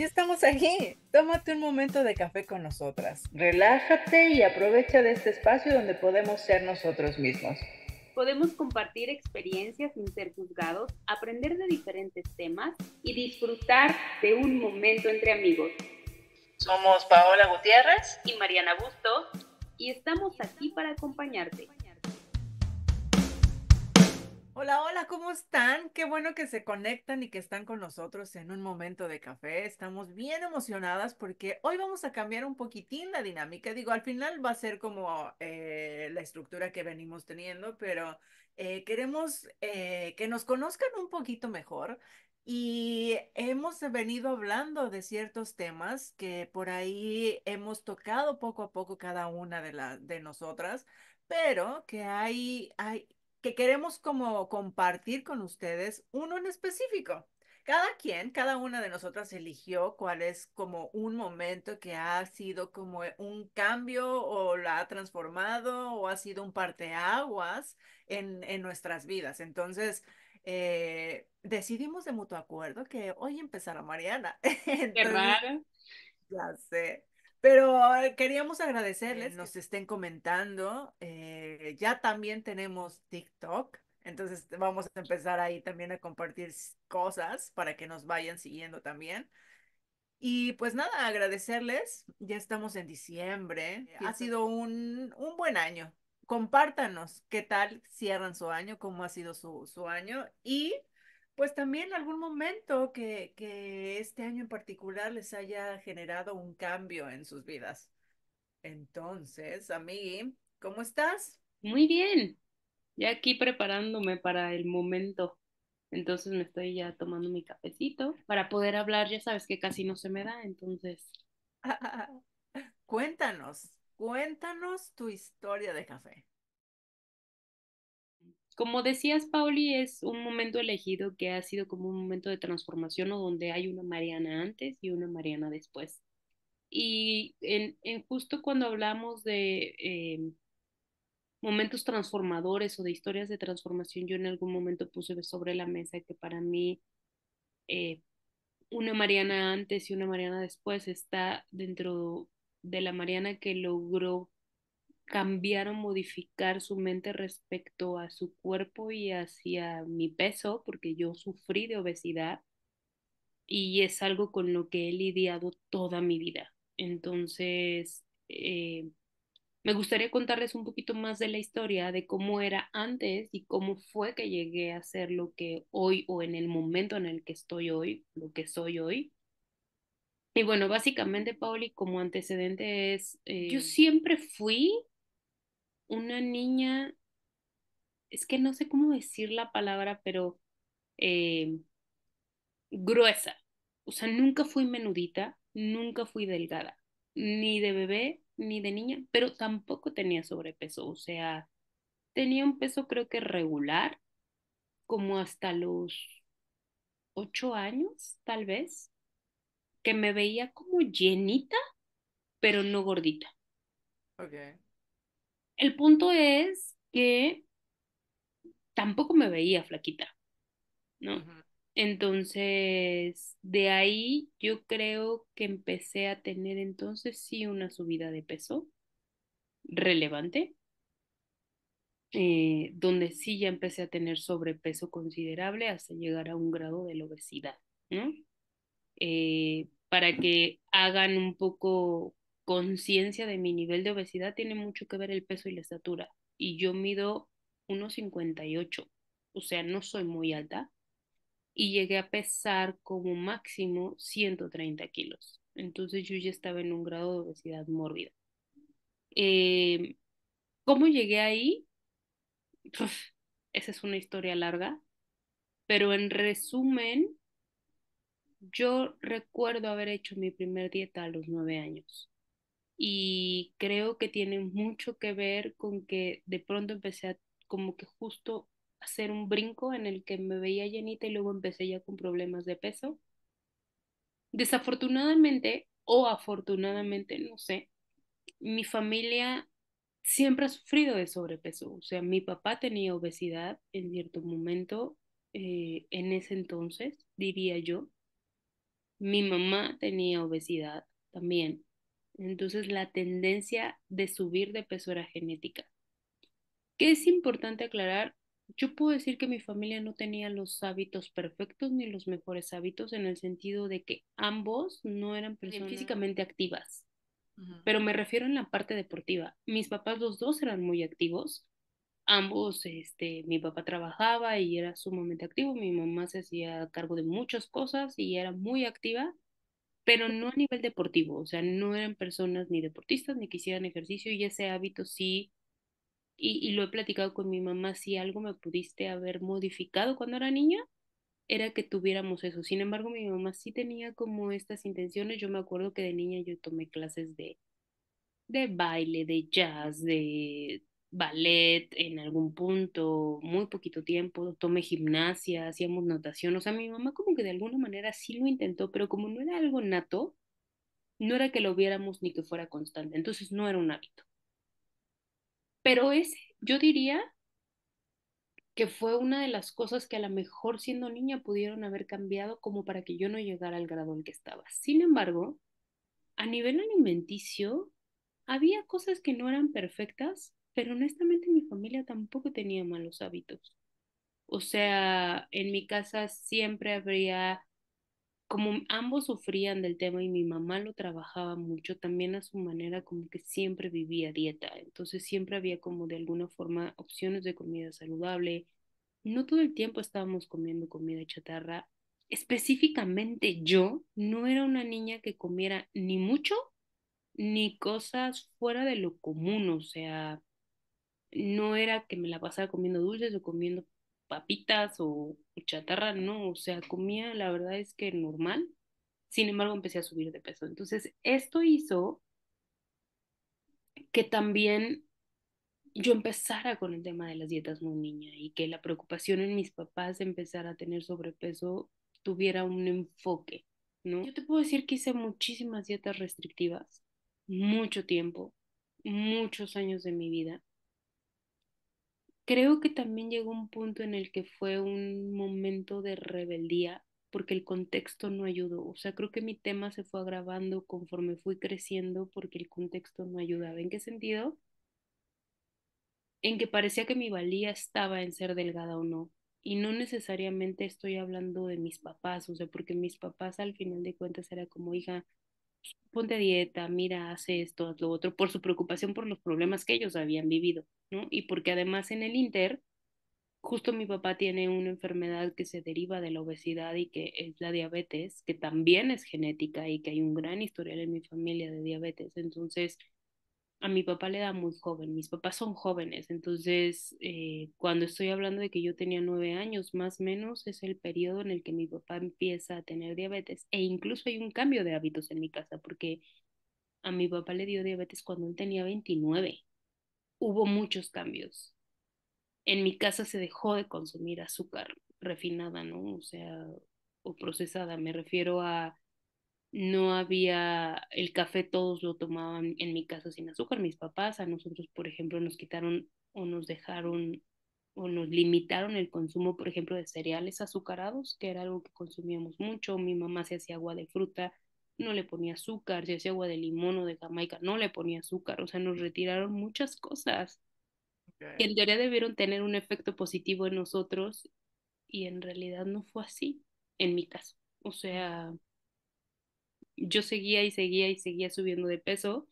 Ya estamos aquí. Tómate un momento de café con nosotras. Relájate y aprovecha de este espacio donde podemos ser nosotros mismos. Podemos compartir experiencias sin ser juzgados, aprender de diferentes temas y disfrutar de un momento entre amigos. Somos Paola Gutiérrez Y Mariana Bustos, y estamos aquí para acompañarte. Hola, hola, ¿cómo están? Qué bueno que se conectan y que están con nosotros en un momento de café. Estamos bien emocionadas porque hoy vamos a cambiar un poquitín la dinámica. Digo, al final va a ser como la estructura que venimos teniendo, pero queremos que nos conozcan un poquito mejor. Y hemos venido hablando de ciertos temas que por ahí hemos tocado poco a poco cada una de nosotras, pero que hay que queremos como compartir con ustedes uno en específico. Cada una de nosotras eligió cuál es como un momento que ha sido como un cambio o la ha transformado o ha sido un parteaguas en nuestras vidas. Entonces, decidimos de mutuo acuerdo que hoy empezará Mariana. Qué Entonces, raro. ya sé. Pero queríamos agradecerles, nos estén comentando. Ya también tenemos TikTok, entonces vamos a empezar ahí también a compartir cosas para que nos vayan siguiendo también. Y pues nada, agradecerles. Ya estamos en diciembre. Ha sido un buen año. Compártanos qué tal cierran su año, cómo ha sido su año y pues también algún momento que este año en particular les haya generado un cambio en sus vidas. Entonces, amigui, ¿cómo estás? Muy bien, ya aquí preparándome para el momento. Entonces me estoy ya tomando mi cafecito para poder hablar. Ya sabes que casi no se me da, entonces, Cuéntanos tu historia de café. como decías, Pauli, es un momento elegido que ha sido como un momento de transformación o donde hay una Mariana antes y una Mariana después. Y en justo cuando hablamos de momentos transformadores o de historias de transformación, yo en algún momento puse sobre la mesa que para mí eh, una Mariana antes y una Mariana después está dentro de la Mariana que logró cambiar o modificar su mente respecto a su cuerpo y hacia mi peso, porque yo sufrí de obesidad y es algo con lo que he lidiado toda mi vida. Entonces, me gustaría contarles un poquito más de la historia, de cómo era antes y cómo fue que llegué a ser lo que hoy o en el momento en el que estoy hoy, lo que soy hoy. Y bueno, básicamente, Pauli, como antecedente es, yo siempre fui una niña, es que no sé cómo decir la palabra, pero eh, gruesa. O sea, nunca fui menudita, nunca fui delgada, ni de bebé, ni de niña, pero tampoco tenía sobrepeso. O sea, tenía un peso creo que regular, como hasta los 8 años, tal vez, que me veía como llenita, pero no gordita. Ok. El punto es que tampoco me veía flaquita, ¿no? Ujú. Entonces, de ahí yo creo que empecé a tener entonces sí una subida de peso relevante, donde sí ya empecé a tener sobrepeso considerable hasta llegar a un grado de la obesidad, ¿no? Para que hagan un poco conciencia de mi nivel de obesidad, tiene mucho que ver el peso y la estatura. Y yo mido 1,58, o sea, no soy muy alta, y llegué a pesar como máximo 130 kilos. Entonces yo ya estaba en un grado de obesidad mórbida. Eh, ¿Cómo llegué ahí? Uf, esa es una historia larga, pero en resumen, yo recuerdo haber hecho mi primer dieta a los 9 años. Y creo que tiene mucho que ver con que de pronto empecé a como que justo hacer un brinco en el que me veía llenita y luego empecé ya con problemas de peso. Desafortunadamente o afortunadamente, no sé, mi familia siempre ha sufrido de sobrepeso. O sea, mi papá tenía obesidad en cierto momento, en ese entonces, diría yo. Mi mamá tenía obesidad también. Entonces la tendencia de subir de peso era genética. ¿Qué es importante aclarar? Yo puedo decir que mi familia no tenía los hábitos perfectos ni los mejores hábitos en el sentido de que ambos no eran personas físicamente activas, Ujú. pero me refiero en la parte deportiva. Mis papás los dos eran muy activos. Ambos, mi papá trabajaba y era sumamente activo, mi mamá se hacía cargo de muchas cosas y era muy activa, pero no a nivel deportivo, o sea, no eran personas ni deportistas ni que hicieran ejercicio y ese hábito sí, y lo he platicado con mi mamá, si algo me pudiste haber modificado cuando era niña, era que tuviéramos eso. Sin embargo, mi mamá sí tenía como estas intenciones. Yo me acuerdo que de niña yo tomé clases de baile, de jazz, de ballet en algún punto, muy poquito tiempo, tomé gimnasia, hacíamos natación, o sea, mi mamá como que de alguna manera sí lo intentó, pero como no era algo nato, no era que lo viéramos ni que fuera constante, entonces no era un hábito. Pero ese, yo diría que fue una de las cosas que a lo mejor siendo niña pudieron haber cambiado como para que yo no llegara al grado en que estaba. Sin embargo, a nivel alimenticio, había cosas que no eran perfectas, pero honestamente mi familia tampoco tenía malos hábitos. O sea, en mi casa siempre habría, como ambos sufrían del tema y mi mamá lo trabajaba mucho, también a su manera como que siempre vivía dieta. Entonces siempre había como de alguna forma opciones de comida saludable. No todo el tiempo estábamos comiendo comida chatarra. Específicamente yo no era una niña que comiera ni mucho ni cosas fuera de lo común, o sea, no era que me la pasara comiendo dulces o comiendo papitas o chatarra, no, o sea, comía, la verdad es que normal, sin embargo empecé a subir de peso. Entonces, esto hizo que también yo empezara con el tema de las dietas muy niña y que la preocupación en mis papás de empezar a tener sobrepeso tuviera un enfoque, ¿no? Yo te puedo decir que hice muchísimas dietas restrictivas, mucho tiempo, muchos años de mi vida. Creo que también llegó un punto en el que fue un momento de rebeldía porque el contexto no ayudó. O sea, creo que mi tema se fue agravando conforme fui creciendo porque el contexto no ayudaba. ¿En qué sentido? En que parecía que mi valía estaba en ser delgada o no. Y no necesariamente estoy hablando de mis papás, o sea, porque mis papás al final de cuentas era como, hija, ponte a dieta, mira, hace esto, haz lo otro, por su preocupación por los problemas que ellos habían vivido, ¿no? Y porque además en el Inter, justo mi papá tiene una enfermedad que se deriva de la obesidad y que es la diabetes, que también es genética y que hay un gran historial en mi familia de diabetes. Entonces, a mi papá le da muy joven, mis papás son jóvenes, entonces cuando estoy hablando de que yo tenía 9 años, más o menos es el periodo en el que mi papá empieza a tener diabetes e incluso hay un cambio de hábitos en mi casa porque a mi papá le dio diabetes cuando él tenía 29. Hubo muchos cambios. En mi casa se dejó de consumir azúcar refinada, ¿no? O sea, o procesada, me refiero a no había el café, todos lo tomaban en mi casa sin azúcar. Mis papás, a nosotros, por ejemplo, nos quitaron o nos dejaron o nos limitaron el consumo, por ejemplo, de cereales azucarados, que era algo que consumíamos mucho. Mi mamá se hacía agua de fruta, no le ponía azúcar, se hacía agua de limón o de Jamaica, no le ponía azúcar. O sea, nos retiraron muchas cosas que Okay. en teoría debieron tener un efecto positivo en nosotros y en realidad no fue así en mi caso. O sea, yo seguía y seguía y seguía subiendo de peso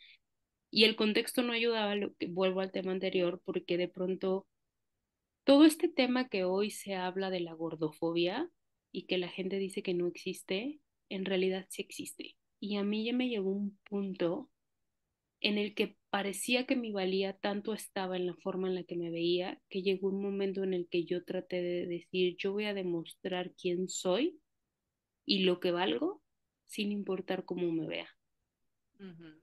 y el contexto no ayudaba, lo que vuelvo al tema anterior, porque de pronto todo este tema que hoy se habla de la gordofobia y que la gente dice que no existe, en realidad sí existe. Y a mí ya me llegó un punto en el que parecía que mi valía tanto estaba en la forma en la que me veía, que llegó un momento en el que yo traté de decir, yo voy a demostrar quién soy y lo que valgo sin importar cómo me vea. Ujú.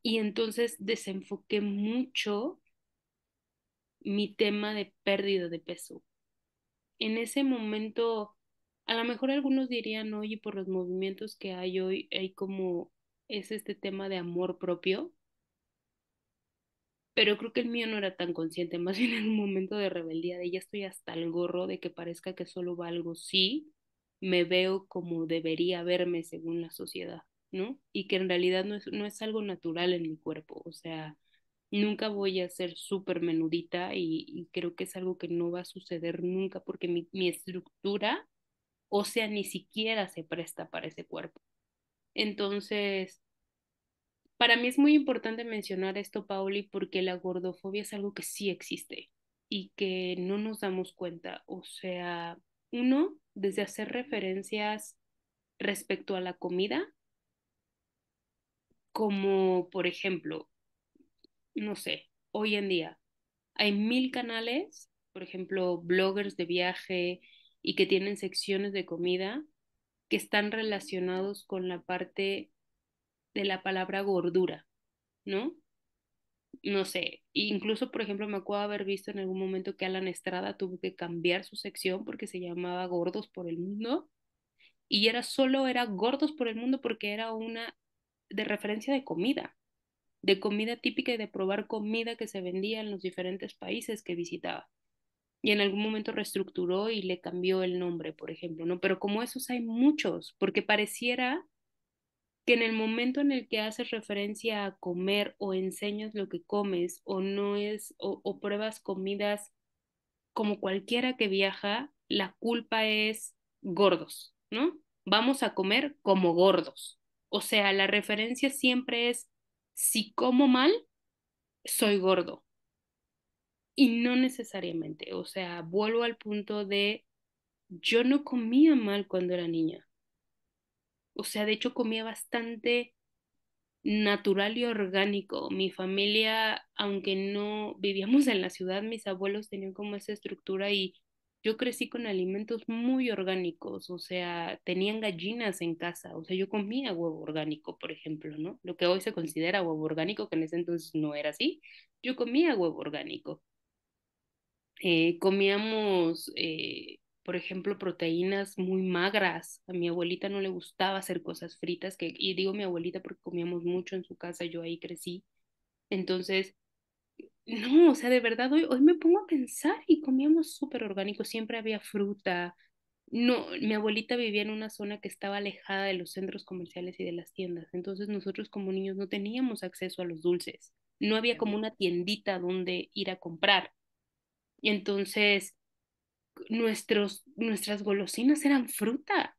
Y entonces desenfoqué mucho mi tema de pérdida de peso. En ese momento, a lo mejor algunos dirían, oye, por los movimientos que hay hoy, hay como es este tema de amor propio, pero creo que el mío no era tan consciente, más bien en un momento de rebeldía, de ya estoy hasta el gorro de que parezca que solo valgo sí, me veo como debería verme según la sociedad, ¿no? Y que en realidad no es algo natural en mi cuerpo, o sea, nunca voy a ser súper menudita y creo que es algo que no va a suceder nunca porque mi estructura ósea ni siquiera se presta para ese cuerpo. Entonces, para mí es muy importante mencionar esto, Pauli, porque la gordofobia es algo que sí existe y que no nos damos cuenta. O sea, uno, desde hacer referencias respecto a la comida, como por ejemplo, no sé, hoy en día hay 1000 canales, por ejemplo, bloggers de viaje y que tienen secciones de comida que están relacionados con la parte de la palabra gordura, ¿no? No sé, incluso por ejemplo me acuerdo haber visto en algún momento que Alan Estrada tuvo que cambiar su sección porque se llamaba Gordos por el Mundo y era Gordos por el Mundo porque era una de referencia de comida típica y de probar comida que se vendía en los diferentes países que visitaba. Y en algún momento reestructuró y le cambió el nombre, por ejemplo, ¿no? Pero como esos hay muchos, porque pareciera que en el momento en el que haces referencia a comer o enseñas lo que comes o no es o pruebas comidas como cualquiera que viaja, la culpa es gordos, ¿no? Vamos a comer como gordos. O sea, la referencia siempre es si como mal, soy gordo. Y no necesariamente, o sea, vuelvo al punto de yo no comía mal cuando era niña. O sea, de hecho comía bastante natural y orgánico. Mi familia, aunque no vivíamos en la ciudad, mis abuelos tenían como esa estructura y yo crecí con alimentos muy orgánicos, o sea, tenían gallinas en casa, o sea, yo comía huevo orgánico, por ejemplo, ¿no? Lo que hoy se considera huevo orgánico, que en ese entonces no era así, yo comía huevo orgánico. Comíamos, por ejemplo, proteínas muy magras. A mi abuelita no le gustaba hacer cosas fritas, y digo mi abuelita porque comíamos mucho en su casa, yo ahí crecí. Entonces, no, o sea, de verdad, hoy me pongo a pensar y comíamos súper orgánico, siempre había fruta. No, mi abuelita vivía en una zona que estaba alejada de los centros comerciales y de las tiendas, entonces nosotros como niños no teníamos acceso a los dulces, no había como una tiendita donde ir a comprar. Y entonces nuestras golosinas eran fruta,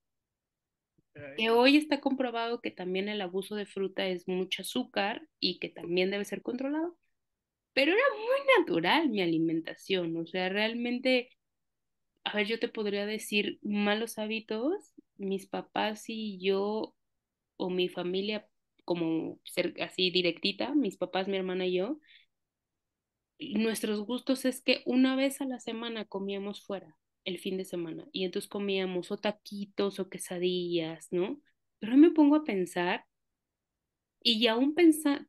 Ok. que hoy está comprobado que también el abuso de fruta es mucho azúcar y que también debe ser controlado, pero era muy natural mi alimentación, o sea, realmente, a ver, yo te podría decir malos hábitos, mis papás y yo o mi familia como así directita, mis papás, mi hermana y yo, nuestros gustos es que una vez a la semana comíamos fuera, el fin de semana, y entonces comíamos o taquitos o quesadillas, ¿no? Pero hoy me pongo a pensar, y aún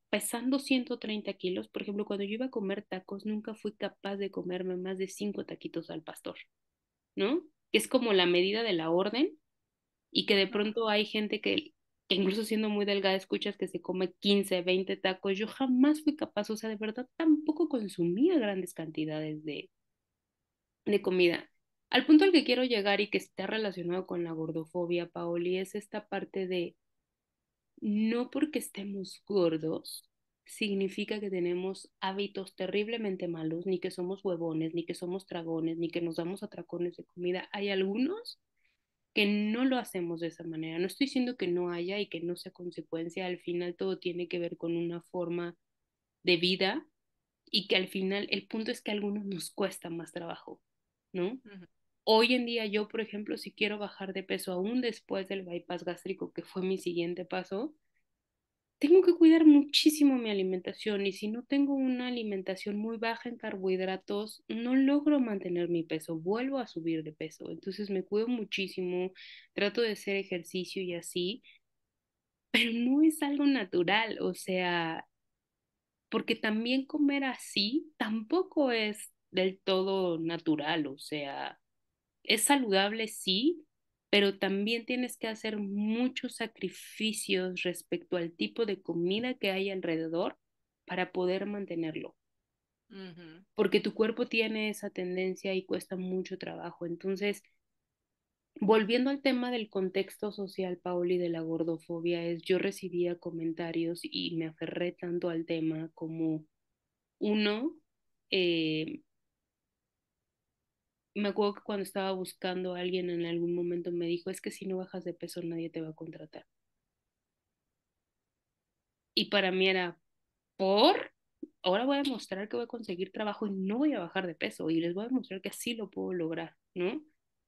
pesando 130 kilos, por ejemplo, cuando yo iba a comer tacos, nunca fui capaz de comerme más de 5 taquitos al pastor, ¿no? Que es como la medida de la orden, y que de Ajá. pronto hay gente que incluso siendo muy delgada escuchas que se come 15 20 tacos. Yo jamás fui capaz, o sea, de verdad tampoco consumía grandes cantidades de comida. Al punto al que quiero llegar y que está relacionado con la gordofobia, Paoli, es esta parte de no porque estemos gordos significa que tenemos hábitos terriblemente malos, ni que somos huevones, ni que somos dragones, ni que nos damos atracones de comida. Hay algunos que no lo hacemos de esa manera. No estoy diciendo que no haya y que no sea consecuencia. Al final todo tiene que ver con una forma de vida y que al final el punto es que a algunos nos cuesta más trabajo, ¿no? Ujú. Hoy en día yo, por ejemplo, si quiero bajar de peso aún después del bypass gástrico, que fue mi siguiente paso, tengo que cuidar muchísimo mi alimentación y si no tengo una alimentación muy baja en carbohidratos, no logro mantener mi peso, vuelvo a subir de peso. Entonces me cuido muchísimo, trato de hacer ejercicio y así, pero no es algo natural, o sea, porque también comer así tampoco es del todo natural, o sea, es saludable, sí, pero también tienes que hacer muchos sacrificios respecto al tipo de comida que hay alrededor para poder mantenerlo, Ujú. porque tu cuerpo tiene esa tendencia y cuesta mucho trabajo. Entonces, Volviendo al tema del contexto social, Pauli, de la gordofobia, es yo recibía comentarios y me aferré tanto al tema como uno, eh, me acuerdo que cuando estaba buscando a alguien en algún momento me dijo, es que si no bajas de peso nadie te va a contratar. Y para mí era, por, ahora voy a mostrar que voy a conseguir trabajo y no voy a bajar de peso y les voy a mostrar que así lo puedo lograr, ¿no?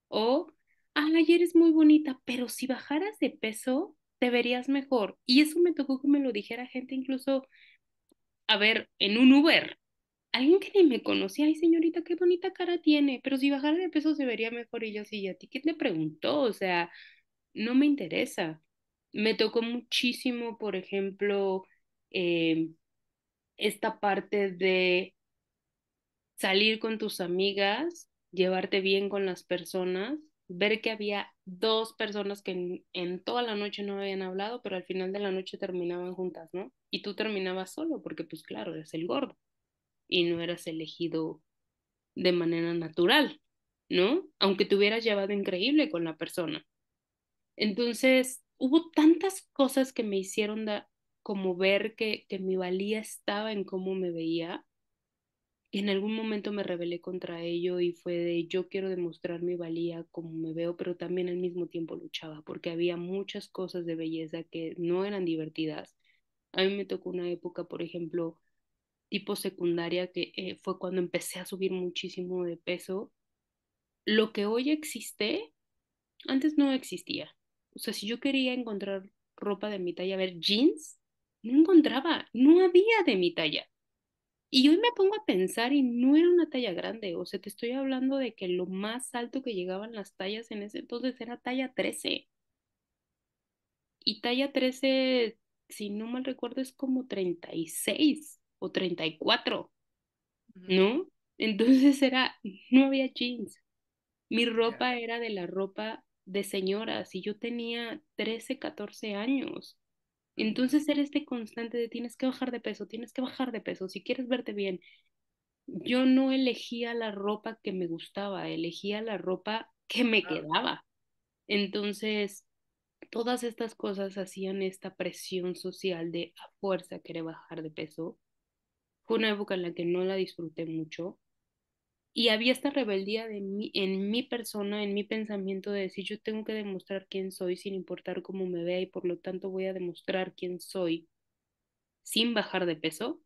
O, ay, eres muy bonita, pero si bajaras de peso, te verías mejor. Y eso me tocó que me lo dijera gente incluso, a ver, en un Uber. Alguien que ni me conocía, ay señorita, qué bonita cara tiene, pero si bajara de peso se vería mejor. Y yo sí, ¿y a ti quién te preguntó? O sea, no me interesa. Me tocó muchísimo, por ejemplo, eh, esta parte de salir con tus amigas, llevarte bien con las personas, ver que había dos personas que en toda la noche no habían hablado, pero al final de la noche terminaban juntas, ¿no? Y tú terminabas solo, porque pues claro, eres el gordo y no eras elegido de manera natural, ¿no? Aunque te hubieras llevado increíble con la persona. Entonces, hubo tantas cosas que me hicieron como ver que mi valía estaba en cómo me veía. Y en algún momento me rebelé contra ello y fue de yo quiero demostrar mi valía como me veo, pero también al mismo tiempo luchaba porque había muchas cosas de belleza que no eran divertidas. A mí me tocó una época, por ejemplo, tipo secundaria, que fue cuando empecé a subir muchísimo de peso. Lo que hoy existe, antes no existía. O sea, si yo quería encontrar ropa de mi talla, a ver, jeans, no encontraba, no había de mi talla. Y hoy me pongo a pensar y no era una talla grande, o sea, te estoy hablando de que lo más alto que llegaban las tallas en ese entonces era talla 13. Y talla 13, si no mal recuerdo, es como 36 o 34, Ujú. ¿no? Entonces no había jeans. Mi Ya. ropa era de la ropa de señoras y yo tenía 13, 14 años. Ujú. Entonces era este constante de tienes que bajar de peso, tienes que bajar de peso, si quieres verte bien. Yo no elegía la ropa que me gustaba, elegía la ropa que me Claro. quedaba. Entonces, todas estas cosas hacían esta presión social de a fuerza querer bajar de peso. Fue una época en la que no la disfruté mucho y había esta rebeldía en mi persona, en mi pensamiento de decir yo tengo que demostrar quién soy sin importar cómo me vea y por lo tanto voy a demostrar quién soy sin bajar de peso,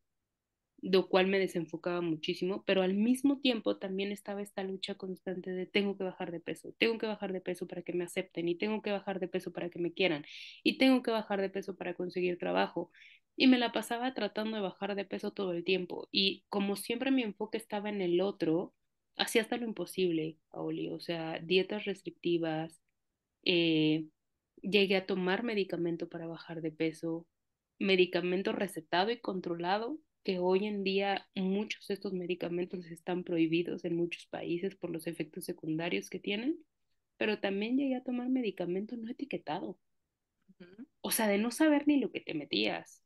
lo cual me desenfocaba muchísimo, pero al mismo tiempo también estaba esta lucha constante de tengo que bajar de peso, tengo que bajar de peso para que me acepten y tengo que bajar de peso para que me quieran y tengo que bajar de peso para conseguir trabajo. Y me la pasaba tratando de bajar de peso todo el tiempo y como siempre mi enfoque estaba en el otro, hacía hasta lo imposible, Paoli, o sea, dietas restrictivas, eh, llegué a tomar medicamento para bajar de peso, medicamento recetado y controlado, que hoy en día muchos de estos medicamentos están prohibidos en muchos países por los efectos secundarios que tienen, pero también llegué a tomar medicamento no etiquetado, Ujú. o sea, de no saber ni lo que te metías.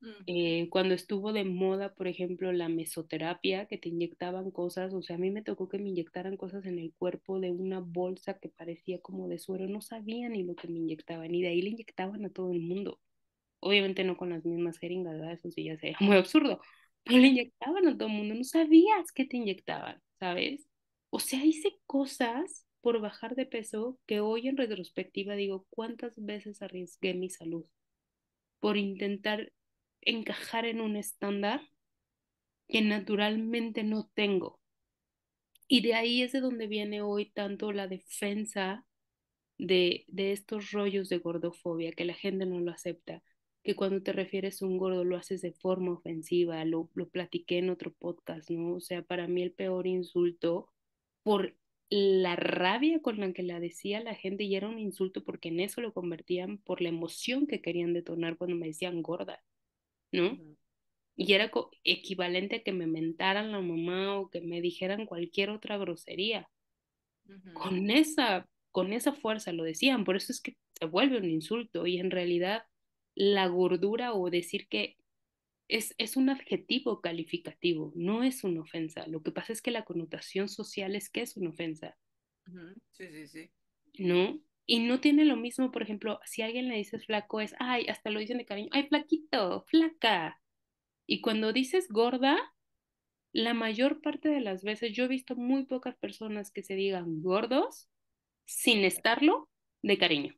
Ujú. Cuando estuvo de moda, por ejemplo, la mesoterapia, que te inyectaban cosas, o sea, a mí me tocó que me inyectaran cosas en el cuerpo de una bolsa que parecía como de suero, no sabía ni lo que me inyectaban, y de ahí le inyectaban a todo el mundo. Obviamente no con las mismas jeringas, ¿verdad? Eso sí ya sería muy absurdo, pero le inyectaban a todo el mundo, no sabías qué te inyectaban, ¿sabes? O sea, hice cosas por bajar de peso que hoy en retrospectiva digo, ¿cuántas veces arriesgué mi salud por intentar encajar en un estándar que naturalmente no tengo? Y de ahí es de donde viene hoy tanto la defensa de estos rollos de gordofobia, que la gente no lo acepta, que cuando te refieres a un gordo lo haces de forma ofensiva, lo platiqué en otro podcast, ¿no? O sea, para mí el peor insulto por la rabia con la que la decía la gente y era un insulto porque en eso lo convertían por la emoción que querían detonar cuando me decían gorda, ¿no? Ujú. Y era equivalente a que me mentaran la mamá o que me dijeran cualquier otra grosería. Ujú. Con esa fuerza lo decían, por eso es que se vuelve un insulto y en realidad la gordura o decir que es un adjetivo calificativo, no es una ofensa. Lo que pasa es que la connotación social es que es una ofensa. Ujú. Sí, sí, sí. ¿no? Y no tiene lo mismo, por ejemplo, si a alguien le dices flaco es, ay, hasta lo dicen de cariño, ay, flaquito, flaca. Y cuando dices gorda, la mayor parte de las veces yo he visto muy pocas personas que se digan gordos sin Ok. estarlo de cariño.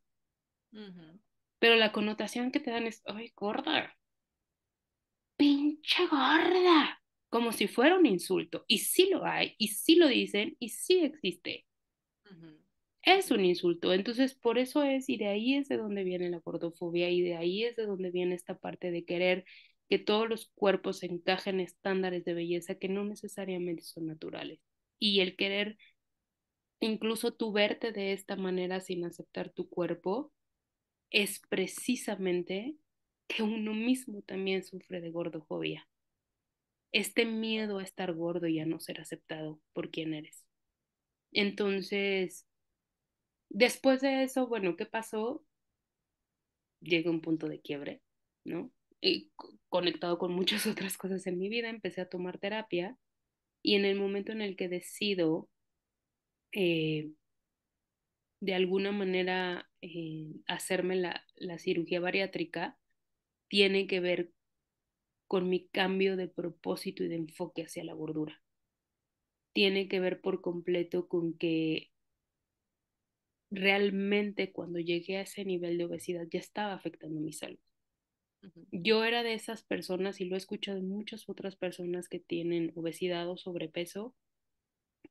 Ujú, Pero la connotación que te dan es, ay, gorda, pinche gorda, como si fuera un insulto. Y sí lo hay, y sí lo dicen, y sí existe. ujú, Es ujú, un insulto. Entonces, por eso es, y de ahí es de donde viene la gordofobia, y de ahí es de donde viene esta parte de querer que todos los cuerpos encajen en estándares de belleza que no necesariamente son naturales. Y el querer incluso tú verte de esta manera sin aceptar tu cuerpo es precisamente que uno mismo también sufre de gordofobia. Este miedo a estar gordo y a no ser aceptado por quien eres. Entonces, después de eso, bueno, ¿qué pasó? Llegué a un punto de quiebre, ¿no? Y conectado con muchas otras cosas en mi vida, empecé a tomar terapia y en el momento en el que decido eh, de alguna manera hacerme la cirugía bariátrica, tiene que ver con mi cambio de propósito y de enfoque hacia la gordura. Tiene que ver por completo con que realmente cuando llegué a ese nivel de obesidad ya estaba afectando mi salud. ujú, Yo era de esas personas, y lo he escuchado de muchas otras personas que tienen obesidad o sobrepeso,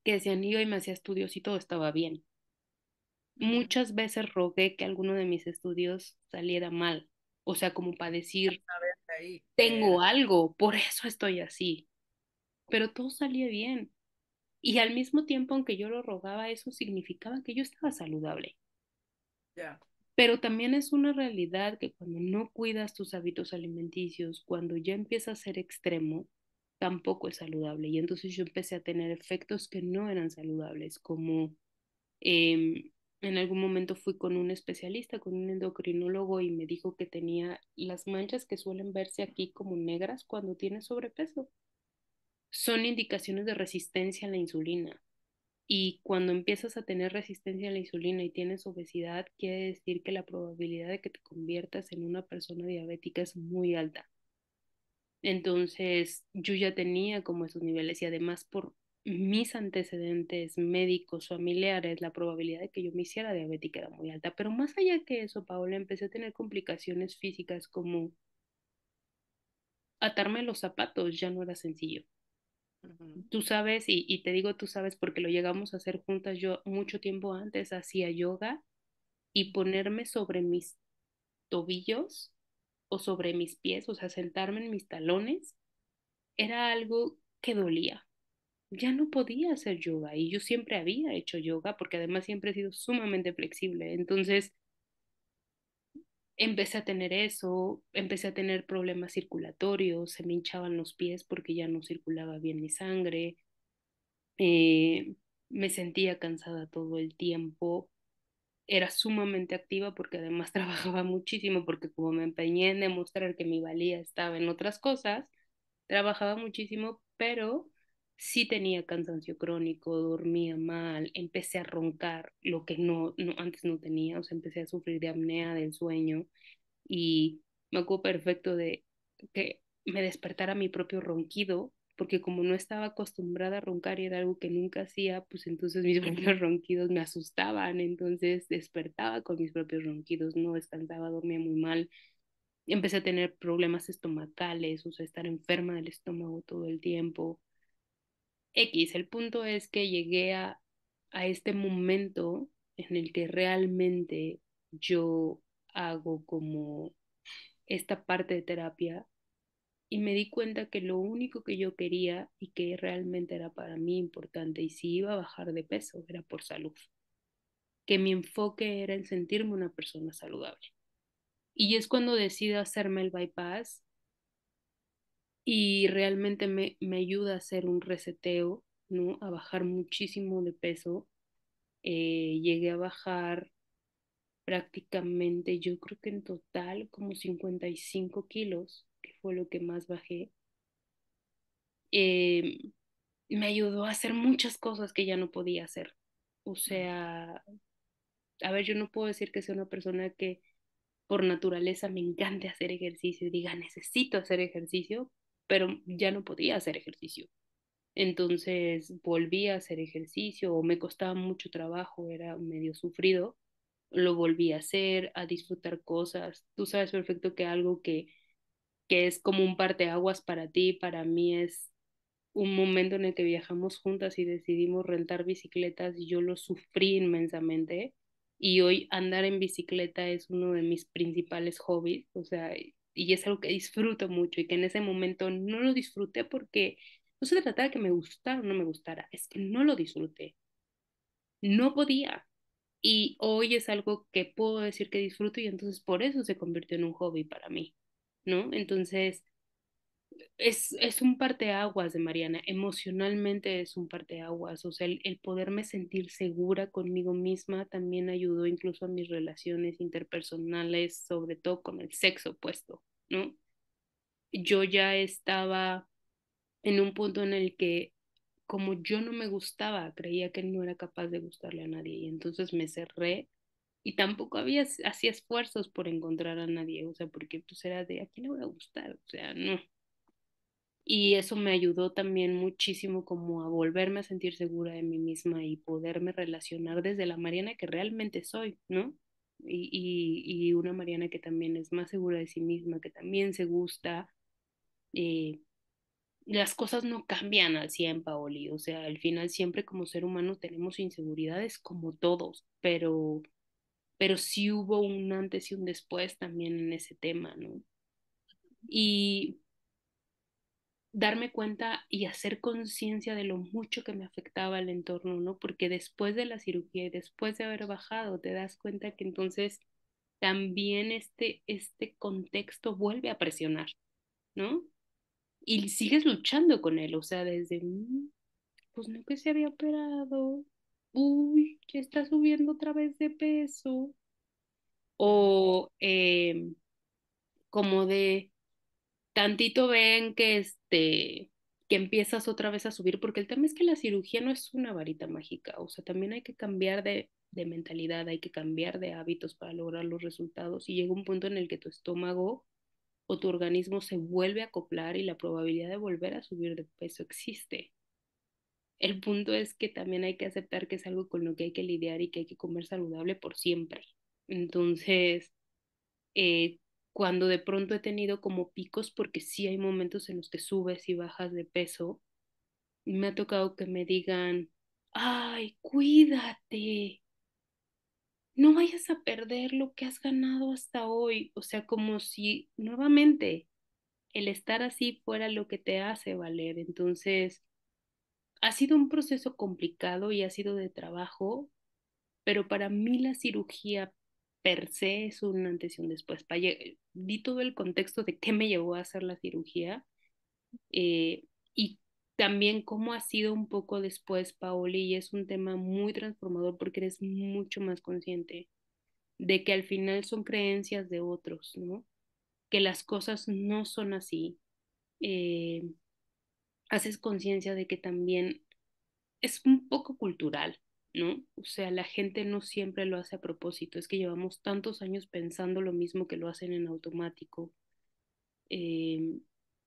que decían, iba y me hacía estudios y todo estaba bien. ujú. Muchas veces rogué que alguno de mis estudios saliera mal, o sea, como para decir, A ver, ahí, ¿qué tengo era? algo, por eso estoy así, pero todo salía bien. Y al mismo tiempo, aunque yo lo rogaba, eso significaba que yo estaba saludable. Ya. Pero también es una realidad que cuando no cuidas tus hábitos alimenticios, cuando ya empieza a ser extremo, tampoco es saludable. Y entonces yo empecé a tener efectos que no eran saludables, como eh, en algún momento fui con un especialista, con un endocrinólogo, y me dijo que tenía las manchas que suelen verse aquí como negras cuando tienes sobrepeso. Son indicaciones de resistencia a la insulina. Y cuando empiezas a tener resistencia a la insulina y tienes obesidad, quiere decir que la probabilidad de que te conviertas en una persona diabética es muy alta. Entonces, yo ya tenía como esos niveles y además por mis antecedentes médicos familiares, la probabilidad de que yo me hiciera diabética era muy alta. Pero más allá que eso, Paola, empecé a tener complicaciones físicas como atarme los zapatos, ya no era sencillo. Ujú, Tú sabes, y te digo tú sabes porque lo llegamos a hacer juntas, yo mucho tiempo antes hacía yoga y ujú. ponerme sobre mis tobillos o sobre mis pies, o sea, sentarme en mis talones, era algo que dolía. Ya no podía hacer yoga y yo siempre había hecho yoga porque además siempre he sido sumamente flexible. Entonces empecé a tener eso, empecé a tener problemas circulatorios, se me hinchaban los pies porque ya no circulaba bien mi sangre, eh, me sentía cansada todo el tiempo, era sumamente activa porque además trabajaba muchísimo, porque como me empeñé en demostrar que mi valía estaba en otras cosas, trabajaba muchísimo, pero sí tenía cansancio crónico, dormía mal, empecé a roncar, lo que antes no tenía, o sea, empecé a sufrir de apnea del sueño y me acuerdo perfecto de que me despertara mi propio ronquido, porque como no estaba acostumbrada a roncar y era algo que nunca hacía, pues entonces mis propios ronquidos me asustaban, entonces despertaba con mis propios ronquidos, no descansaba, dormía muy mal, empecé a tener problemas estomacales, o sea, estar enferma del estómago todo el tiempo. X, el punto es que llegué a este momento en el que realmente yo hago como esta parte de terapia y me di cuenta que lo único que yo quería y que realmente era para mí importante y si iba a bajar de peso era por salud, que mi enfoque era en sentirme una persona saludable. Y es cuando decido hacerme el bypass y realmente me ayuda a hacer un reseteo, ¿no? A bajar muchísimo de peso. Llegué a bajar prácticamente, yo creo que en total como 55 kilos, que fue lo que más bajé. eh, Me ayudó a hacer muchas cosas que ya no podía hacer. O sea, a ver, yo no puedo decir que sea una persona que por naturaleza me encante hacer ejercicio y diga, necesito hacer ejercicio, pero ya no podía hacer ejercicio. Entonces volví a hacer ejercicio o me costaba mucho trabajo, era medio sufrido, lo volví a hacer, a disfrutar cosas. Tú sabes perfecto que algo que es como un parteaguas para ti, para mí es un momento en el que viajamos juntas y decidimos rentar bicicletas y yo lo sufrí inmensamente y hoy andar en bicicleta es uno de mis principales hobbies, o sea, y es algo que disfruto mucho y que en ese momento no lo disfruté porque no se trataba de que me gustara o no me gustara, es que no lo disfruté, no podía. Y hoy es algo que puedo decir que disfruto y entonces por eso se convirtió en un hobby para mí, ¿no? Entonces, es un parteaguas de Mariana, emocionalmente es un parteaguas, o sea, el poderme sentir segura conmigo misma también ayudó incluso a mis relaciones interpersonales, sobre todo con el sexo opuesto, ¿no? Yo ya estaba en un punto en el que como yo no me gustaba, creía que no era capaz de gustarle a nadie y entonces me cerré y tampoco hacía esfuerzos por encontrar a nadie, o sea, porque pues era de, ¿a quién le voy a gustar? O sea, no. Y eso me ayudó también muchísimo como a volverme a sentir segura de mí misma y poderme relacionar desde la Mariana que realmente soy, ¿no? Y una Mariana que también es más segura de sí misma, que también se gusta. eh, las cosas no cambian al 100, Paoli, o sea, al final siempre como ser humano tenemos inseguridades como todos, pero sí hubo un antes y un después también en ese tema, ¿no? Y darme cuenta y hacer conciencia de lo mucho que me afectaba el entorno, ¿no? Porque después de la cirugía y después de haber bajado, te das cuenta que entonces también este contexto vuelve a presionar, ¿no? Y sigues luchando con él, o sea, desde, pues no que se había operado, uy, ya está subiendo otra vez de peso, Ya. o como de tantito ven que que empiezas otra vez a subir, porque el tema es que la cirugía no es una varita mágica, o sea, también hay que cambiar de mentalidad, hay que cambiar de hábitos para lograr los resultados y llega un punto en el que tu estómago o tu organismo se vuelve a acoplar y la probabilidad de volver a subir de peso existe. El punto es que también hay que aceptar que es algo con lo que hay que lidiar y que hay que comer saludable por siempre. Entonces, eh, cuando de pronto he tenido como picos, porque sí hay momentos en los que subes y bajas de peso, me ha tocado que me digan, ay, cuídate, no vayas a perder lo que has ganado hasta hoy. O sea, como si nuevamente el estar así fuera lo que te hace valer. Entonces, ha sido un proceso complicado y ha sido de trabajo, pero para mí la cirugía per se es un antes y un después. Di todo el contexto de qué me llevó a hacer la cirugía y también cómo ha sido un poco después, Paoli, y es un tema muy transformador porque eres mucho más consciente de que al final son creencias de otros, ¿no? Que las cosas no son así. Eh, haces conciencia de que también es un poco cultural, ¿no? O sea, la gente no siempre lo hace a propósito, es que llevamos tantos años pensando lo mismo que lo hacen en automático, eh,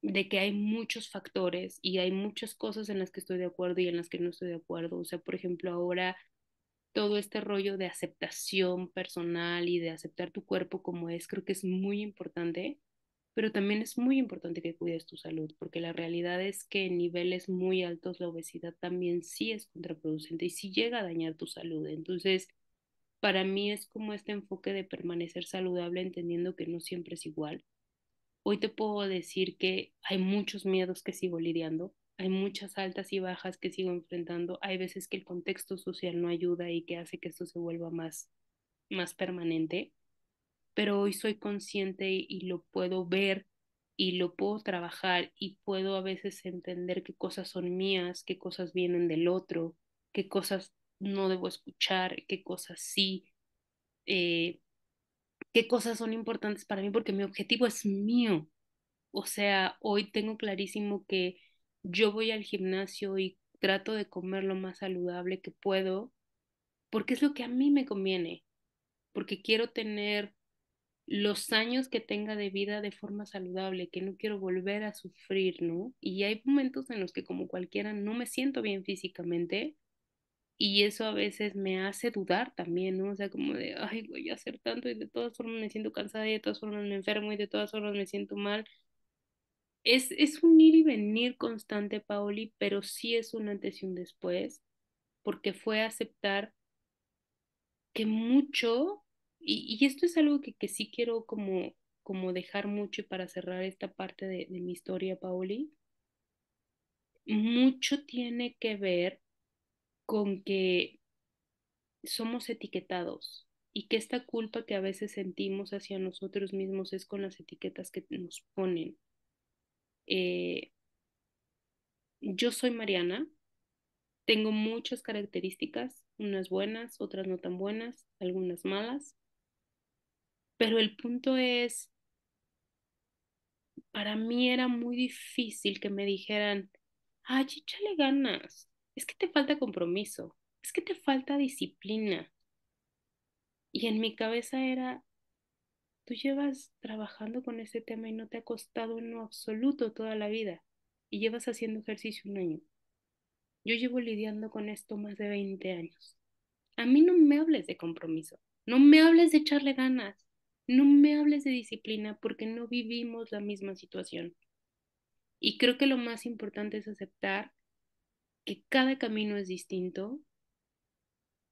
de que hay muchos factores y hay muchas cosas en las que estoy de acuerdo y en las que no estoy de acuerdo. O sea, por ejemplo, ahora todo este rollo de aceptación personal y de aceptar tu cuerpo como es, creo que es muy importante, pero también es muy importante que cuides tu salud, porque la realidad es que en niveles muy altos la obesidad también sí es contraproducente y sí llega a dañar tu salud. Entonces, para mí es como este enfoque de permanecer saludable, entendiendo que no siempre es igual. Hoy te puedo decir que hay muchos miedos que sigo lidiando, hay muchas altas y bajas que sigo enfrentando, hay veces que el contexto social no ayuda y que hace que esto se vuelva más permanente, pero hoy soy consciente y lo puedo ver y lo puedo trabajar y puedo a veces entender qué cosas son mías, qué cosas vienen del otro, qué cosas no debo escuchar, qué cosas sí, eh, qué cosas son importantes para mí porque mi objetivo es mío. O sea, hoy tengo clarísimo que yo voy al gimnasio y trato de comer lo más saludable que puedo porque es lo que a mí me conviene. porque quiero tener los años que tenga de vida de forma saludable, que no quiero volver a sufrir, ¿no? Y hay momentos en los que como cualquiera no me siento bien físicamente y eso a veces me hace dudar también, ¿no? O sea, como de, ay, voy a hacer tanto y de todas formas me siento cansada y de todas formas me enfermo y de todas formas me siento mal. Es un ir y venir constante, Paoli, pero sí es un antes y un después, porque fue aceptar que mucho, y esto es algo que sí quiero como dejar mucho y para cerrar esta parte de mi historia, Paoli, mucho tiene que ver con que somos etiquetados y que esta culpa que a veces sentimos hacia nosotros mismos es con las etiquetas que nos ponen. Eh, yo soy Mariana, tengo muchas características, unas buenas, otras no tan buenas, algunas malas, pero el punto es, para mí era muy difícil que me dijeran, ay, échale ganas, es que te falta compromiso, es que te falta disciplina. Y en mi cabeza era, tú llevas trabajando con ese tema y no te ha costado en lo absoluto toda la vida. Y llevas haciendo ejercicio un año. Yo llevo lidiando con esto más de 20 años. A mí no me hables de compromiso, no me hables de echarle ganas, no me hables de disciplina porque no vivimos la misma situación. Y creo que lo más importante es aceptar que cada camino es distinto,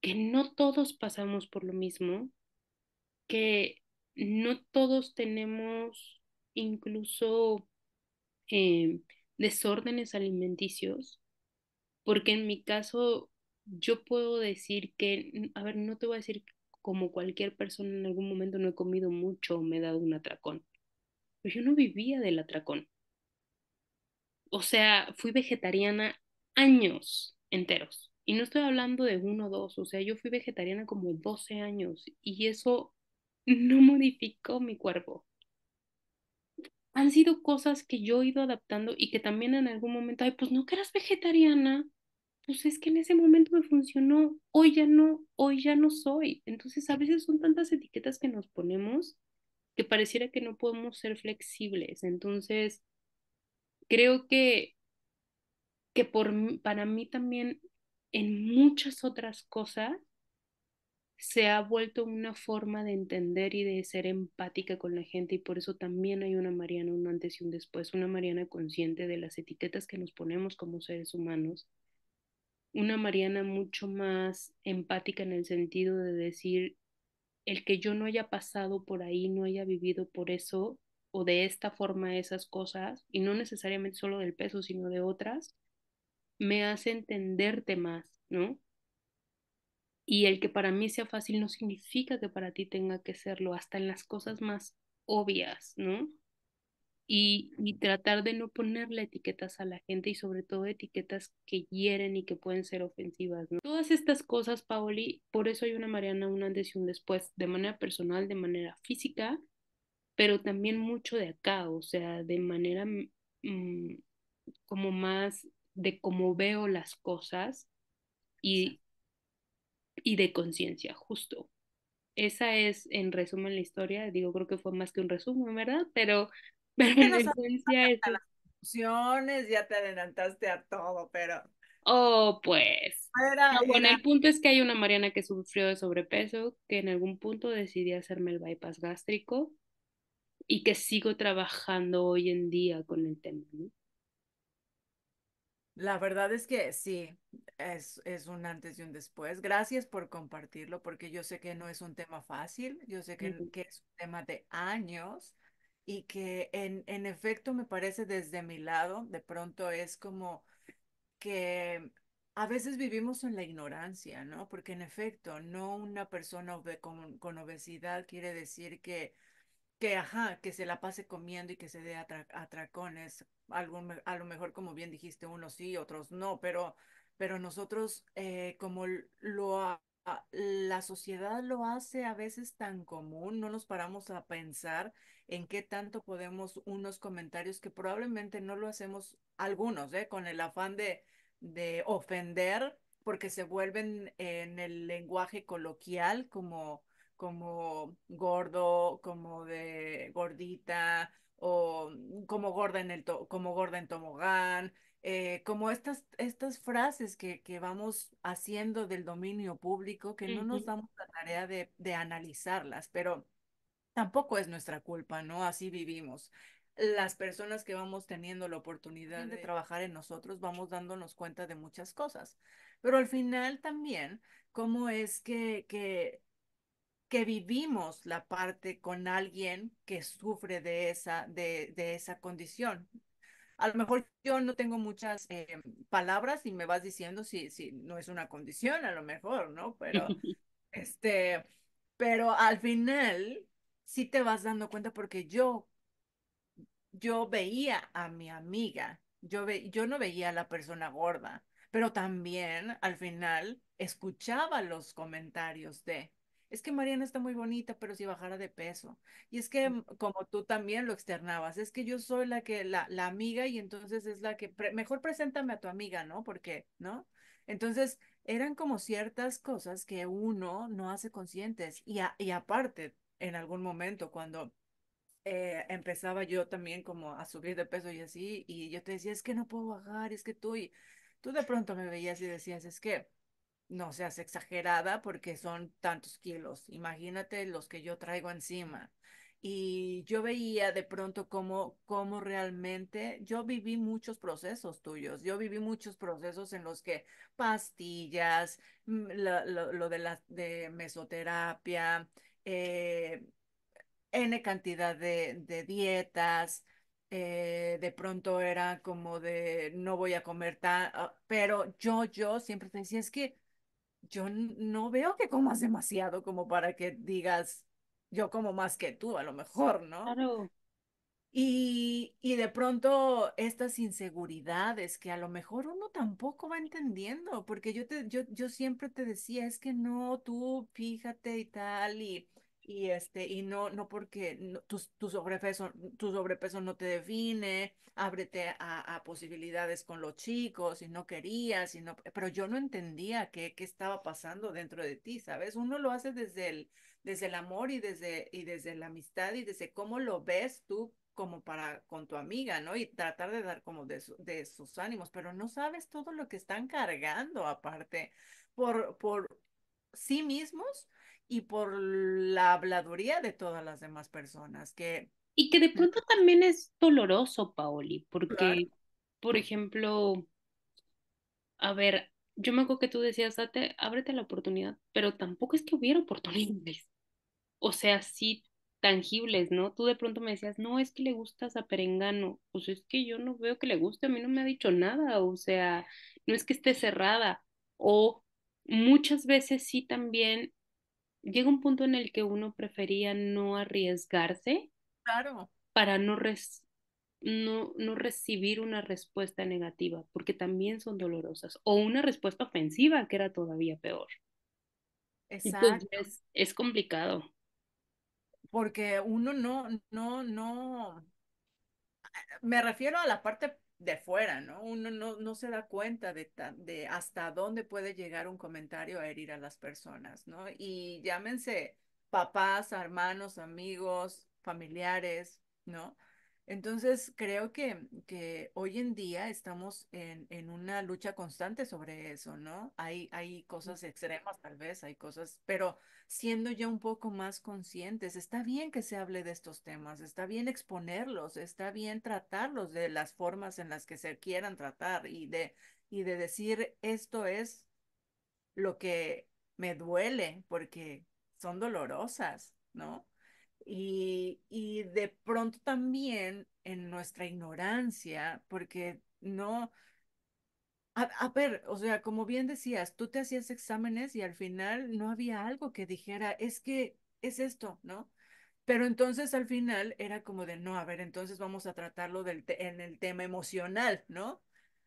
que no todos pasamos por lo mismo, que no todos tenemos incluso eh, desórdenes alimenticios, porque en mi caso yo puedo decir que, a ver, no te voy a decir que como cualquier persona en algún momento no he comido mucho o me he dado un atracón, pero yo no vivía del atracón. O sea, fui vegetariana años enteros. Y no estoy hablando de uno o dos, o sea, yo fui vegetariana como 12 años y eso no modificó mi cuerpo. Han sido cosas que yo he ido adaptando y que también en algún momento, ay, pues no que eras vegetariana, pues es que en ese momento me funcionó, hoy ya no soy. Entonces a veces son tantas etiquetas que nos ponemos que pareciera que no podemos ser flexibles. Entonces creo que para mí también en muchas otras cosas se ha vuelto una forma de entender y de ser empática con la gente y por eso también hay una Mariana, un antes y un después, una Mariana consciente de las etiquetas que nos ponemos como seres humanos, una Mariana mucho más empática en el sentido de decir el que yo no haya pasado por ahí, no haya vivido por eso o de esta forma esas cosas, y no necesariamente solo del peso, sino de otras, me hace entenderte más, ¿no? Y el que para mí sea fácil no significa que para ti tenga que serlo, hasta en las cosas más obvias, ¿no? Y tratar de no ponerle etiquetas a la gente y sobre todo etiquetas que hieren y que pueden ser ofensivas, ¿no? Todas estas cosas, Paoli, por eso hay una Mariana, un antes y un después, de manera personal, de manera física, pero también mucho de acá, o sea, de manera mm, como más de cómo veo las cosas y, y de conciencia, justo. Esa es en resumen la historia, digo, creo que fue más que un resumen, ¿verdad? Pero Que en nos esencia adelantaste es a las opciones, ya te adelantaste a todo, pero oh, pues. No, era, bueno, era el punto es que hay una Mariana que sufrió de sobrepeso, que en algún punto decidí hacerme el bypass gástrico y que sigo trabajando hoy en día con el tema, ¿no? La verdad es que sí, es un antes y un después. Gracias por compartirlo, porque yo sé que no es un tema fácil, yo sé Ujú. que es un tema de años y que en efecto me parece desde mi lado, de pronto es como que a veces vivimos en la ignorancia, ¿no? Porque en efecto, no una persona con obesidad quiere decir ajá, que se la pase comiendo y que se dé atracones. A lo mejor, como bien dijiste, unos sí, otros no, pero nosotros, como la sociedad lo hace a veces tan común, no nos paramos a pensar en qué tanto podemos unos comentarios que probablemente no lo hacemos algunos, con el afán de ofender, porque se vuelven en el lenguaje coloquial como gordo, como de gordita, o como gorda como gorda en tobogán, como estas frases que vamos haciendo del dominio público que no nos Ujú. damos la tarea de analizarlas, pero tampoco es nuestra culpa, ¿no? Así vivimos. Las personas que vamos teniendo la oportunidad de trabajar en nosotros, vamos dándonos cuenta de muchas cosas. Pero al final también, ¿cómo es que vivimos la parte con alguien que sufre de esa condición? A lo mejor yo no tengo muchas palabras y me vas diciendo si no es una condición, a lo mejor, ¿no? Este, pero al final sí te vas dando cuenta porque yo veía a mi amiga, yo no veía a la persona gorda, pero también al final escuchaba los comentarios es que Mariana está muy bonita, pero si bajara de peso. Y es que como tú también lo externabas, es que yo soy la amiga y entonces es la que, mejor preséntame a tu amiga, ¿no? Porque, ¿no? Entonces eran como ciertas cosas que uno no hace conscientes y aparte, en algún momento cuando empezaba yo también como a subir de peso y así, y yo te decía, es que no puedo bajar, es que y tú de pronto me veías y decías, es que no seas exagerada porque son tantos kilos, imagínate los que yo traigo encima. Y yo veía de pronto cómo realmente yo viví muchos procesos tuyos, yo viví muchos procesos en los que pastillas, lo de la de mesoterapia, eh, N cantidad de dietas, de pronto era como de no voy a comer tan, pero yo siempre te decía, es que yo no veo que comas demasiado como para que digas, yo como más que tú, a lo mejor, ¿no? Claro, Y de pronto estas inseguridades que a lo mejor uno tampoco va entendiendo, porque yo siempre te decía, es que no, tú fíjate y tal, y no porque tu sobrepeso no te define, ábrete a posibilidades con los chicos, y no querías, pero yo no entendía qué estaba pasando dentro de ti, ¿sabes? Uno lo hace desde el amor y desde la amistad y desde cómo lo ves tú como para con tu amiga, ¿no? Y tratar de dar como de sus ánimos, pero no sabes todo lo que están cargando aparte por sí mismos y por la habladuría de todas las demás personas, que y que de pronto también es doloroso, Paoli, claro, porque, por ejemplo, a ver, yo me acuerdo que tú decías, ábrete la oportunidad, pero tampoco es que hubiera oportunidades, o sea, sí tangibles, ¿no? Tú de pronto me decías, no, es que le gustas a Perengano, pues es que yo no veo que le guste, a mí no me ha dicho nada, o sea, no es que esté cerrada, o muchas veces sí también llega un punto en el que uno prefería no arriesgarse claro. para no recibir una respuesta negativa, porque también son dolorosas, o una respuesta ofensiva, que era todavía peor. Exacto, Entonces, es complicado. porque uno no, me refiero a la parte de fuera, ¿no? Uno no se da cuenta de hasta dónde puede llegar un comentario a herir a las personas, ¿no? Y llámense papás, hermanos, amigos, familiares, ¿no? Entonces, creo que hoy en día estamos en una lucha constante sobre eso, ¿no? Hay cosas extremas, tal vez, hay cosas, pero siendo ya un poco más conscientes. Está bien que se hable de estos temas, está bien exponerlos, está bien tratarlos de las formas en las que se quieran tratar y de decir esto es lo que me duele porque son dolorosas, ¿no? Y de pronto también en nuestra ignorancia, porque no, a ver, o sea, como bien decías, tú te hacías exámenes y al final no había algo que dijera, es que es esto, ¿no? Pero entonces al final era como de, no, a ver, entonces vamos a tratarlo en el tema emocional, ¿no?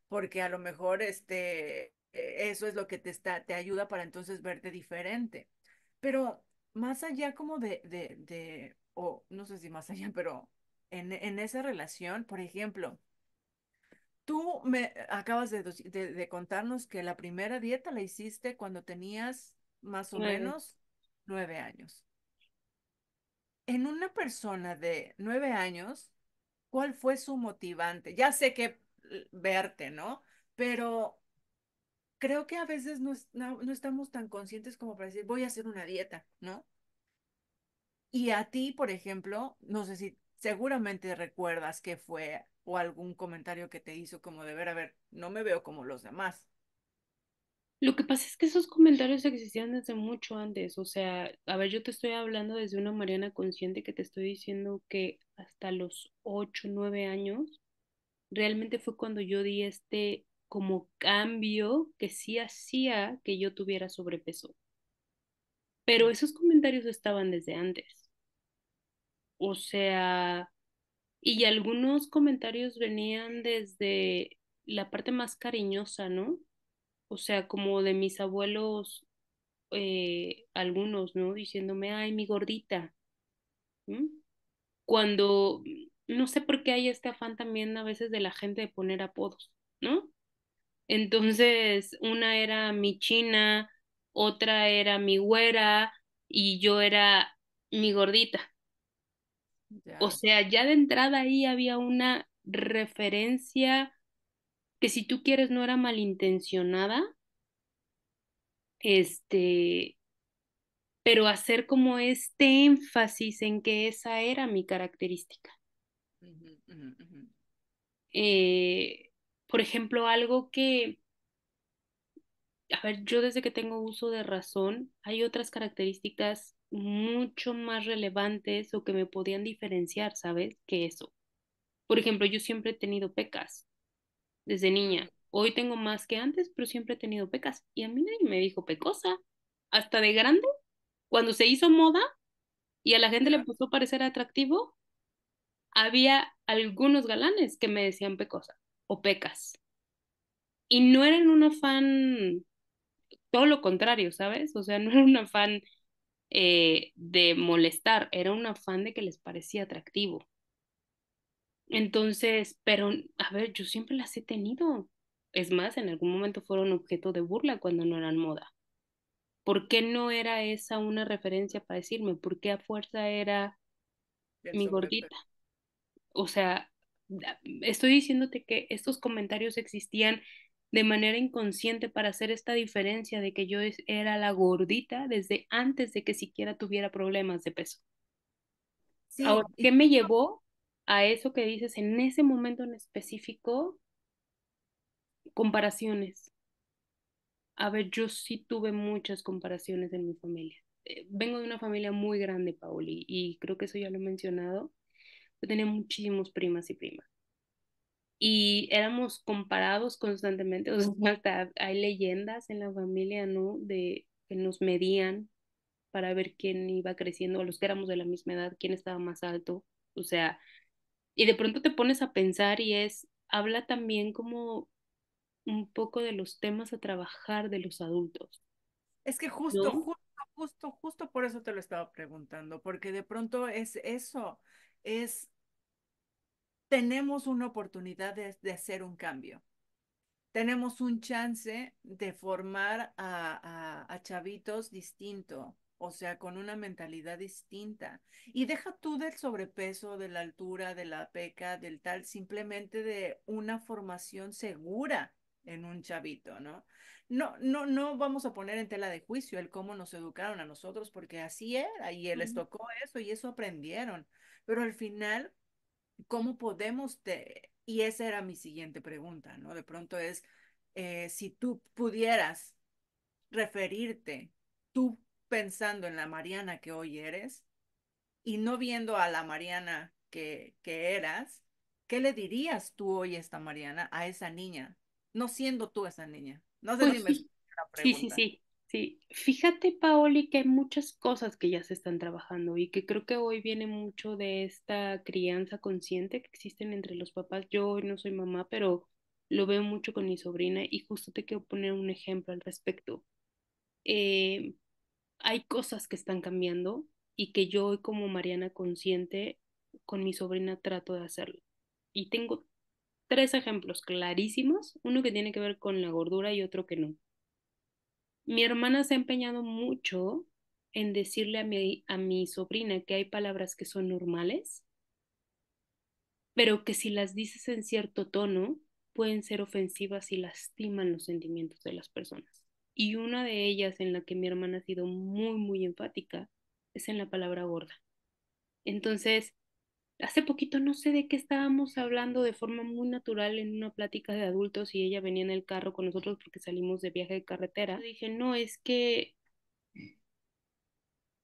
Porque a lo mejor eso es lo que te ayuda para entonces verte diferente. Pero más allá como o no sé si más allá, pero en esa relación, por ejemplo, tú me acabas de contarnos que la primera dieta la hiciste cuando tenías más o 9. menos 9 años. en una persona de 9 años, ¿cuál fue su motivante? Ya sé que verte, ¿no? Pero creo que a veces no estamos tan conscientes como para decir, voy a hacer una dieta, ¿no? Y a ti, por ejemplo, no sé si seguramente recuerdas qué fue o algún comentario que te hizo como de ver, a ver, no me veo como los demás. Lo que pasa es que esos comentarios existían desde mucho antes, o sea, a ver, yo te estoy hablando desde una Mariana consciente que te estoy diciendo que hasta los 8, 9 años, realmente fue cuando yo di este como cambio que sí hacía que yo tuviera sobrepeso. Pero esos comentarios estaban desde antes. O sea, y algunos comentarios venían desde la parte más cariñosa, ¿no? O sea, como de mis abuelos, algunos, ¿no? Diciéndome, ay, mi gordita. ¿M? Cuando no sé por qué hay este afán también a veces de la gente de poner apodos, ¿no? Entonces, una era mi china, otra era mi güera y yo era mi gordita. O Ya. sea, ya de entrada ahí había una referencia que si tú quieres no era malintencionada, este, pero hacer como este énfasis en que esa era mi característica. Ujú, ujú, ujú. Eh, por ejemplo, algo que, a ver, yo desde que tengo uso de razón, hay otras características mucho más relevantes o que me podían diferenciar, ¿sabes? Que eso. Por ejemplo, yo siempre he tenido pecas desde Mm, niña. Hoy tengo más que antes, pero siempre he tenido pecas. Y a mí nadie me dijo pecosa. Hasta de grande, cuando se hizo moda y a la gente le ya. empezó a parecer atractivo, había algunos galanes que me decían pecosa o pecas. Y no eran un afán, todo lo contrario, ¿sabes? O sea, no era un afán de molestar, era un afán de que les parecía atractivo. Entonces, pero, a ver, yo siempre las he tenido. Es más, en algún momento fueron objeto de burla cuando no eran moda. ¿Por qué no era esa una referencia para decirme? ¿Por qué a fuerza era El mi sobrepeso. gordita? O sea, estoy diciéndote que estos comentarios existían de manera inconsciente para hacer esta diferencia de que yo era la gordita desde antes de que siquiera tuviera problemas de peso. Ahora, Sí, y ¿qué me llevó a eso que dices en ese momento en específico? Comparaciones. A ver, yo sí tuve muchas comparaciones en mi familia. Vengo de una familia muy grande, Pauli, y creo que eso ya lo he mencionado. Yo tenía muchísimos primas y primas. Y éramos comparados constantemente, o sea, hasta hay leyendas en la familia, ¿no? De que nos medían para ver quién iba creciendo, o los que éramos de la misma edad, quién estaba más alto. O sea, y de pronto te pones a pensar y habla también como un poco de los temas a trabajar de los adultos, es que justo, ¿no? justo, justo, justo por eso te lo estaba preguntando, porque de pronto es eso, es, tenemos una oportunidad de hacer un cambio. Tenemos un chance de formar a chavitos distinto, o sea, con una mentalidad distinta. Y deja tú del sobrepeso, de la altura, de la peca, del tal, simplemente de una formación segura en un chavito, ¿no? No vamos a poner en tela de juicio el cómo nos educaron a nosotros, porque así era, y les Ujú. tocó eso, y eso aprendieron. Pero al final ¿cómo podemos y esa era mi siguiente pregunta, ¿no? De pronto es, si tú pudieras referirte, tú pensando en la Mariana que hoy eres y no viendo a la Mariana que eras, ¿qué le dirías tú hoy a esta Mariana, a esa niña, no siendo tú esa niña? No sé si Pues me escuchas la sí, sí, pregunta. sí, sí. Fíjate, Paoli, que hay muchas cosas que ya se están trabajando y que creo que hoy viene mucho de esta crianza consciente que existen entre los papás. Yo hoy no soy mamá, pero lo veo mucho con mi sobrina y justo te quiero poner un ejemplo al respecto. Eh, Hay cosas que están cambiando y que yo hoy como Mariana consciente con mi sobrina trato de hacerlo. Y tengo tres ejemplos clarísimos, uno que tiene que ver con la gordura y otro que no. Mi hermana se ha empeñado mucho. en decirle a mi sobrina que hay palabras que son normales, pero que si las dices en cierto tono, pueden ser ofensivas y lastiman los sentimientos de las personas. Y una de ellas en la que mi hermana ha sido muy, muy enfática es en la palabra gorda. Entonces, hace poquito no sé de qué estábamos hablando de forma muy natural en una plática de adultos y ella venía en el carro con nosotros porque salimos de viaje de carretera. Dije, no, es que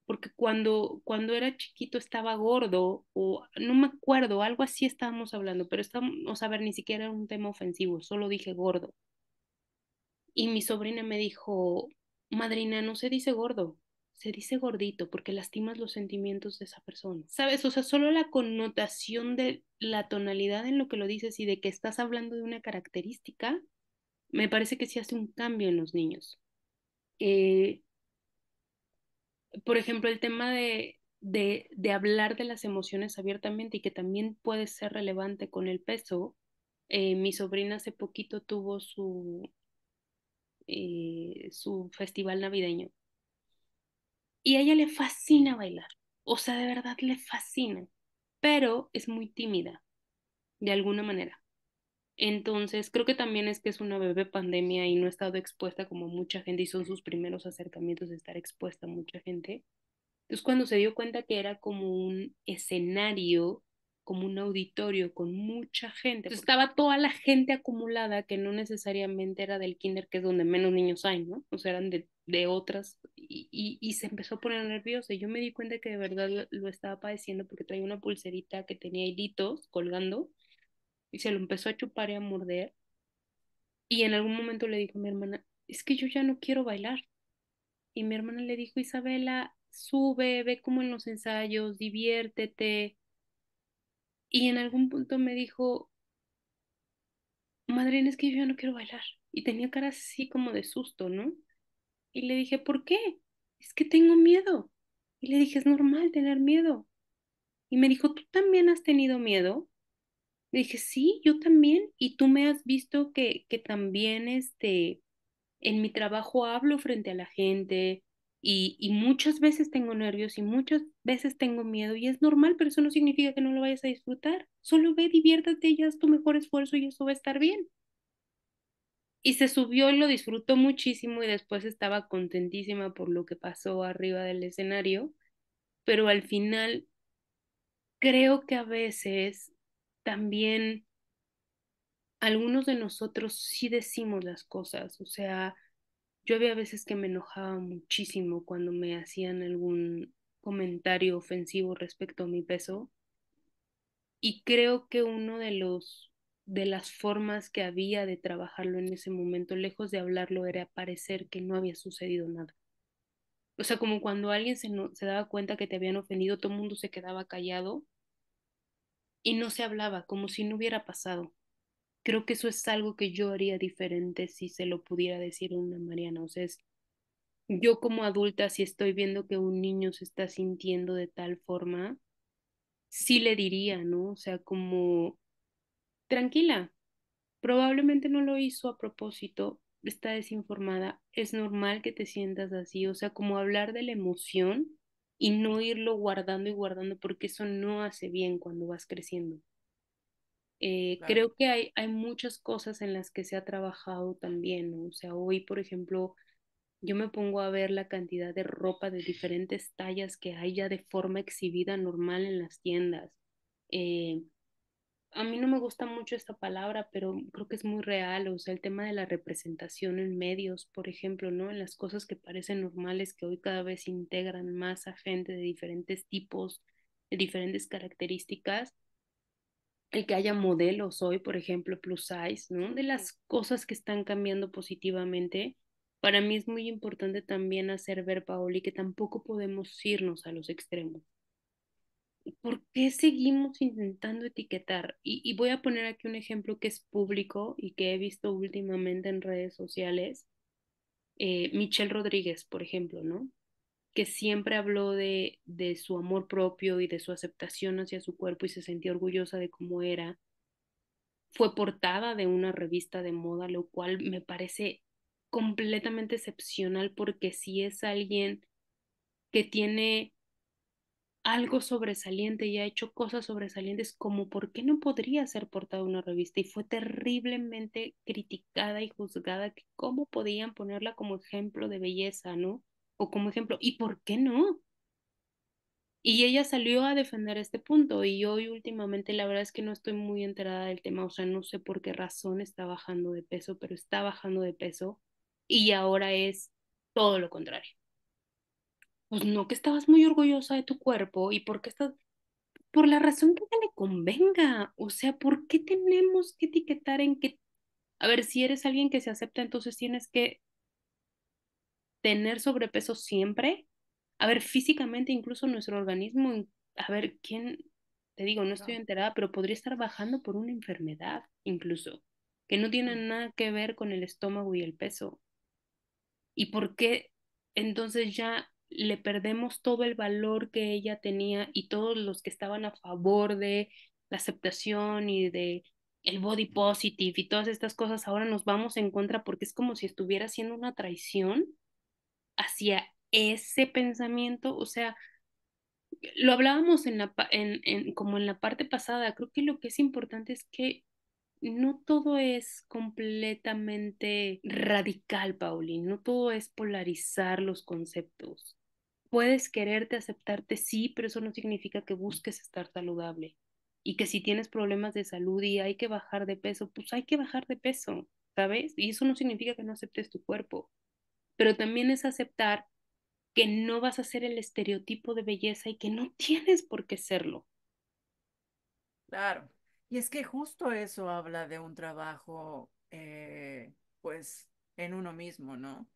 porque cuando era chiquito estaba gordo o no me acuerdo, algo así estábamos hablando, pero estamos a ver, ni siquiera era un tema ofensivo, solo dije gordo. Y mi sobrina me dijo, madrina, no se dice gordo, se dice gordito porque lastimas los sentimientos de esa persona. ¿Sabes? O sea, solo la connotación de la tonalidad en lo que lo dices y de que estás hablando de una característica, me parece que sí hace un cambio en los niños. Eh, por ejemplo, el tema de hablar de las emociones abiertamente y que también puede ser relevante con el peso. Mi sobrina hace poquito tuvo su festival navideño y a ella le fascina bailar, o sea, de verdad le fascina, pero es muy tímida, de alguna manera. Entonces, creo que también es que es una bebé pandemia y no ha estado expuesta como mucha gente y son sus primeros acercamientos de estar expuesta a mucha gente. Entonces, cuando se dio cuenta que era como un escenario, como un auditorio con mucha gente, entonces estaba toda la gente acumulada que no necesariamente era del kinder, que es donde menos niños hay, ¿no? O sea, eran de otras, y se empezó a poner nerviosa. Y yo me di cuenta que de verdad lo estaba padeciendo porque traía una pulserita que tenía hilitos colgando y se lo empezó a chupar y a morder. Y en algún momento le dijo a mi hermana, es que yo ya no quiero bailar. Y mi hermana le dijo, Isabela, sube, ve como en los ensayos, diviértete. Y en algún punto me dijo, madrina, es que yo ya no quiero bailar. Y tenía cara así como de susto, ¿no? Y le dije, ¿por qué? Es que tengo miedo. Y le dije, es normal tener miedo. Y me dijo, ¿tú también has tenido miedo? Le dije, sí, yo también. Y tú me has visto que también en mi trabajo hablo frente a la gente y muchas veces tengo nervios y muchas veces tengo miedo y es normal, pero eso no significa que no lo vayas a disfrutar. Solo ve, diviértete y haz tu mejor esfuerzo y eso va a estar bien. Y se subió y lo disfrutó muchísimo y después estaba contentísima por lo que pasó arriba del escenario, pero al final creo que a veces también algunos de nosotros sí decimos las cosas, o sea, yo había veces que me enojaba muchísimo cuando me hacían algún comentario ofensivo respecto a mi peso y creo que uno de las formas que había de trabajarlo en ese momento, lejos de hablarlo, era parecer que no había sucedido nada. O sea, como cuando alguien se daba cuenta que te habían ofendido, todo el mundo se quedaba callado y no se hablaba, como si no hubiera pasado. Creo que eso es algo que yo haría diferente si se lo pudiera decir a una Mariana. O sea, yo como adulta, si estoy viendo que un niño se está sintiendo de tal forma, sí le diría, ¿no? O sea, como, tranquila, probablemente no lo hizo a propósito, está desinformada, es normal que te sientas así, o sea, como hablar de la emoción y no irlo guardando y guardando, porque eso no hace bien cuando vas creciendo. Claro. Creo que hay muchas cosas en las que se ha trabajado también, ¿no? O sea, hoy, por ejemplo, yo me pongo a ver la cantidad de ropa de diferentes tallas que hay ya de forma exhibida normal en las tiendas. Eh, a mí no me gusta mucho esta palabra, pero creo que es muy real. O sea, el tema de la representación en medios, por ejemplo, ¿no? En las cosas que parecen normales, que hoy cada vez integran más a gente de diferentes tipos, de diferentes características. El que haya modelos hoy, por ejemplo, plus size, ¿no? De las cosas que están cambiando positivamente, para mí es muy importante también hacer ver, Paoli, que tampoco podemos irnos a los extremos. ¿Por qué seguimos intentando etiquetar? Y voy a poner aquí un ejemplo que es público y que he visto últimamente en redes sociales. Michelle Rodríguez, por ejemplo, ¿no? Que siempre habló de su amor propio y de su aceptación hacia su cuerpo y se sentía orgullosa de cómo era. Fue portada de una revista de moda, lo cual me parece completamente excepcional porque si es alguien que tiene algo sobresaliente y ha hecho cosas sobresalientes, como por qué no podría ser portada de una revista y fue terriblemente criticada y juzgada, que cómo podían ponerla como ejemplo de belleza, ¿no? O como ejemplo, ¿y por qué no? Y ella salió a defender este punto y hoy últimamente la verdad es que no estoy muy enterada del tema, o sea, no sé por qué razón está bajando de peso, pero está bajando de peso y ahora es todo lo contrario. Pues no, que estabas muy orgullosa de tu cuerpo y porque estás, por la razón que a ella le convenga, o sea, ¿por qué tenemos que etiquetar en que, a ver, si eres alguien que se acepta, entonces tienes que tener sobrepeso siempre? A ver, físicamente incluso nuestro organismo, a ver, ¿quién? Te digo, no estoy No. enterada, pero podría estar bajando por una enfermedad incluso, que no tiene Mm. nada que ver con el estómago y el peso. ¿Y por qué entonces ya le perdemos todo el valor que ella tenía y todos los que estaban a favor de la aceptación y de el body positive y todas estas cosas, ahora nos vamos en contra porque es como si estuviera haciendo una traición hacia ese pensamiento? O sea, lo hablábamos en como en la parte pasada. Creo que lo que es importante es que no todo es completamente radical, Pauli, no todo es polarizar los conceptos. Puedes quererte, aceptarte, sí, pero eso no significa que busques estar saludable. Y que si tienes problemas de salud y hay que bajar de peso, pues hay que bajar de peso, ¿sabes? Y eso no significa que no aceptes tu cuerpo, pero también es aceptar que no vas a ser el estereotipo de belleza y que no tienes por qué serlo. Claro. Y es que justo eso habla de un trabajo, pues, en uno mismo, ¿no?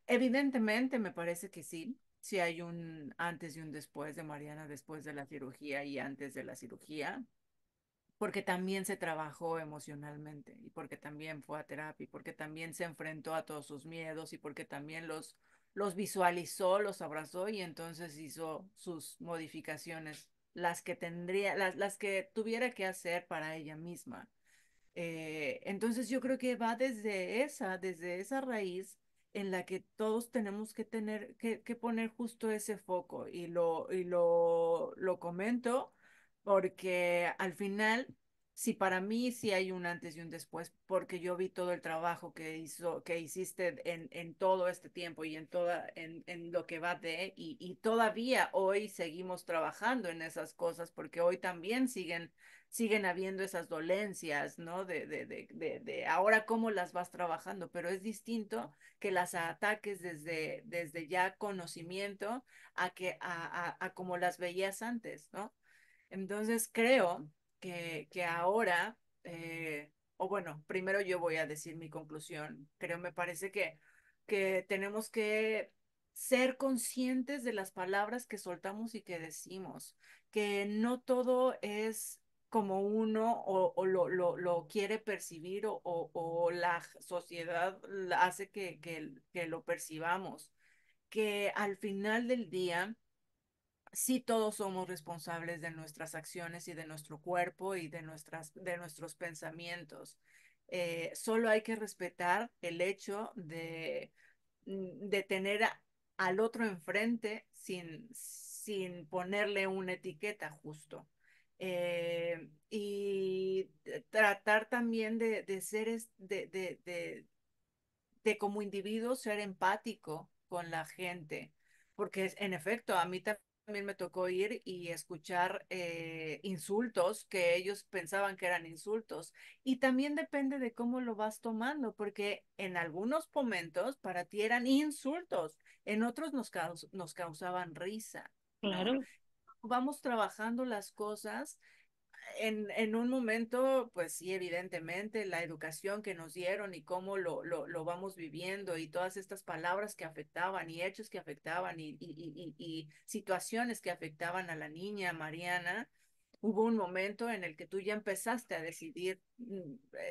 Evidentemente me parece que sí, sí hay un antes y un después de Mariana después de la cirugía y antes de la cirugía, porque también se trabajó emocionalmente y porque también fue a terapia y porque también se enfrentó a todos sus miedos y porque también los visualizó, los abrazó y entonces hizo sus modificaciones, las que tendría, las que tuviera que hacer para ella misma. Entonces yo creo que va desde esa raíz en la que todos tenemos que tener, que poner justo ese foco lo comento porque al final, si para mí sí hay un antes y un después, porque yo vi todo el trabajo que hiciste en todo este tiempo y en lo que va y todavía hoy seguimos trabajando en esas cosas porque hoy también siguen habiendo esas dolencias, ¿no? De ahora cómo las vas trabajando, pero es distinto que las ataques desde ya conocimiento a como las veías antes, ¿no? Entonces creo que ahora, o bueno, primero yo voy a decir mi conclusión. Creo, me parece que tenemos que ser conscientes de las palabras que soltamos y que decimos, que no todo es como uno o lo quiere percibir o la sociedad hace que lo percibamos, que al final del día sí todos somos responsables de nuestras acciones y de nuestro cuerpo y de nuestros pensamientos. Solo hay que respetar el hecho de tener al otro enfrente sin ponerle una etiqueta justo. Y tratar también de ser, de como individuo ser empático con la gente, porque en efecto, a mí también me tocó ir y escuchar insultos que ellos pensaban que eran insultos. Y también depende de cómo lo vas tomando, porque en algunos momentos para ti eran insultos, en otros nos causaban risa, ¿no? Claro, Vamos trabajando las cosas en un momento, pues sí, evidentemente, la educación que nos dieron y cómo lo vamos viviendo y todas estas palabras que afectaban y hechos que afectaban y situaciones que afectaban a la niña Mariana, hubo un momento en el que tú ya empezaste a decidir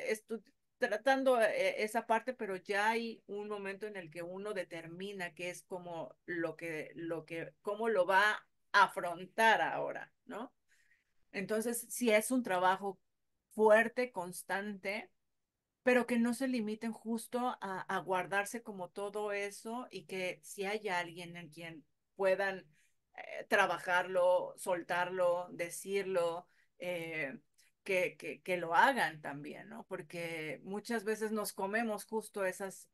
esto, tratando esa parte, pero ya hay un momento en el que uno determina qué es como cómo lo va a afrontar ahora, ¿no? Entonces, sí es un trabajo fuerte, constante, pero que no se limiten justo a guardarse como todo eso y que si hay alguien en quien puedan trabajarlo, soltarlo, decirlo, eh, que lo hagan también, ¿no? Porque muchas veces nos comemos justo esas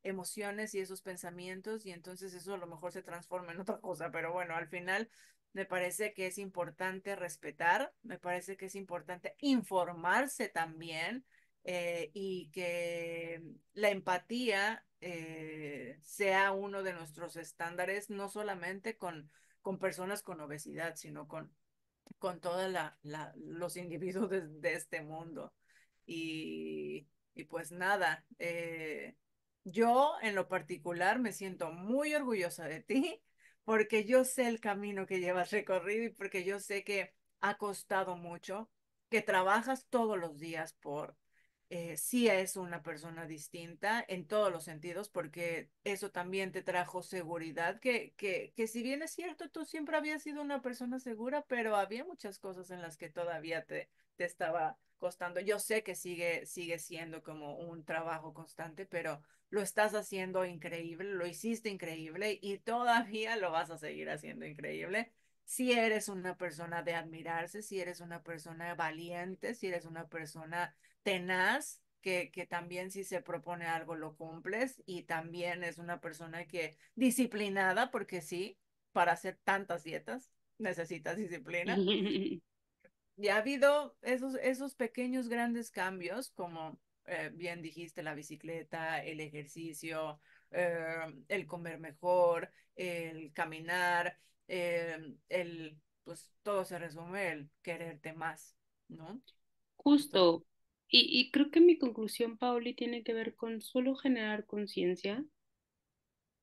emociones y esos pensamientos y entonces eso a lo mejor se transforma en otra cosa, pero bueno, al final me parece que es importante respetar, me parece que es importante informarse también y que la empatía sea uno de nuestros estándares, no solamente con personas con obesidad, sino con todos los individuos de este mundo. Y pues nada, yo en lo particular me siento muy orgullosa de ti porque yo sé el camino que llevas recorrido y porque yo sé que ha costado mucho, que trabajas todos los días por sí es una persona distinta en todos los sentidos, porque eso también te trajo seguridad, que si bien es cierto, tú siempre habías sido una persona segura, pero había muchas cosas en las que todavía te estaba costando. Yo sé que sigue siendo como un trabajo constante, pero lo estás haciendo increíble, lo hiciste increíble y todavía lo vas a seguir haciendo increíble. Si eres una persona de admirarse, si eres una persona valiente, si eres una persona tenaz, que también si se propone algo lo cumples y también es una persona que disciplinada, porque sí, para hacer tantas dietas necesitas disciplina. Y ha habido esos pequeños grandes cambios, como bien dijiste, la bicicleta, el ejercicio, el comer mejor, el caminar, pues todo se resume el quererte más, ¿no? Entonces, Justo. Y creo que mi conclusión, Pauli, tiene que ver con solo generar conciencia.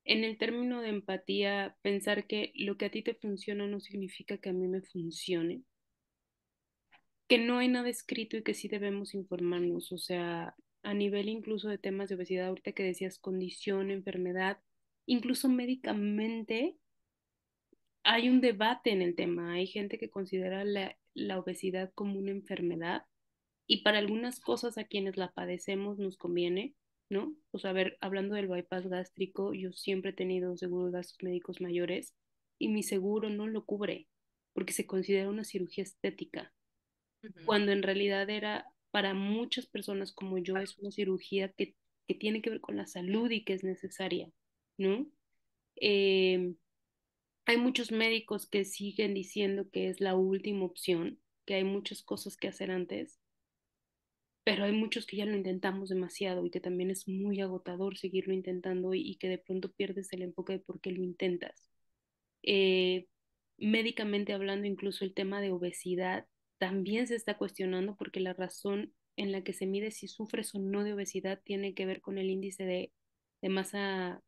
En el término de empatía, pensar que lo que a ti te funciona no significa que a mí me funcione, que no hay nada escrito y que sí debemos informarnos, o sea, a nivel incluso de temas de obesidad, ahorita que decías condición, enfermedad, incluso médicamente hay un debate en el tema, hay gente que considera la obesidad como una enfermedad y para algunas cosas a quienes la padecemos nos conviene, ¿no? O sea, a ver, hablando del bypass gástrico, yo siempre he tenido seguro de gastos médicos mayores y mi seguro no lo cubre porque se considera una cirugía estética, ujú, cuando en realidad era para muchas personas como yo es una cirugía que tiene que ver con la salud y que es necesaria, ¿no? Eh, Hay muchos médicos que siguen diciendo que es la última opción, que hay muchas cosas que hacer antes, pero hay muchos que ya lo intentamos demasiado y que también es muy agotador seguirlo intentando y que de pronto pierdes el enfoque de por qué lo intentas. Eh, Médicamente hablando, incluso el tema de obesidad también se está cuestionando porque la razón en la que se mide si sufres o no de obesidad tiene que ver con el índice de masa,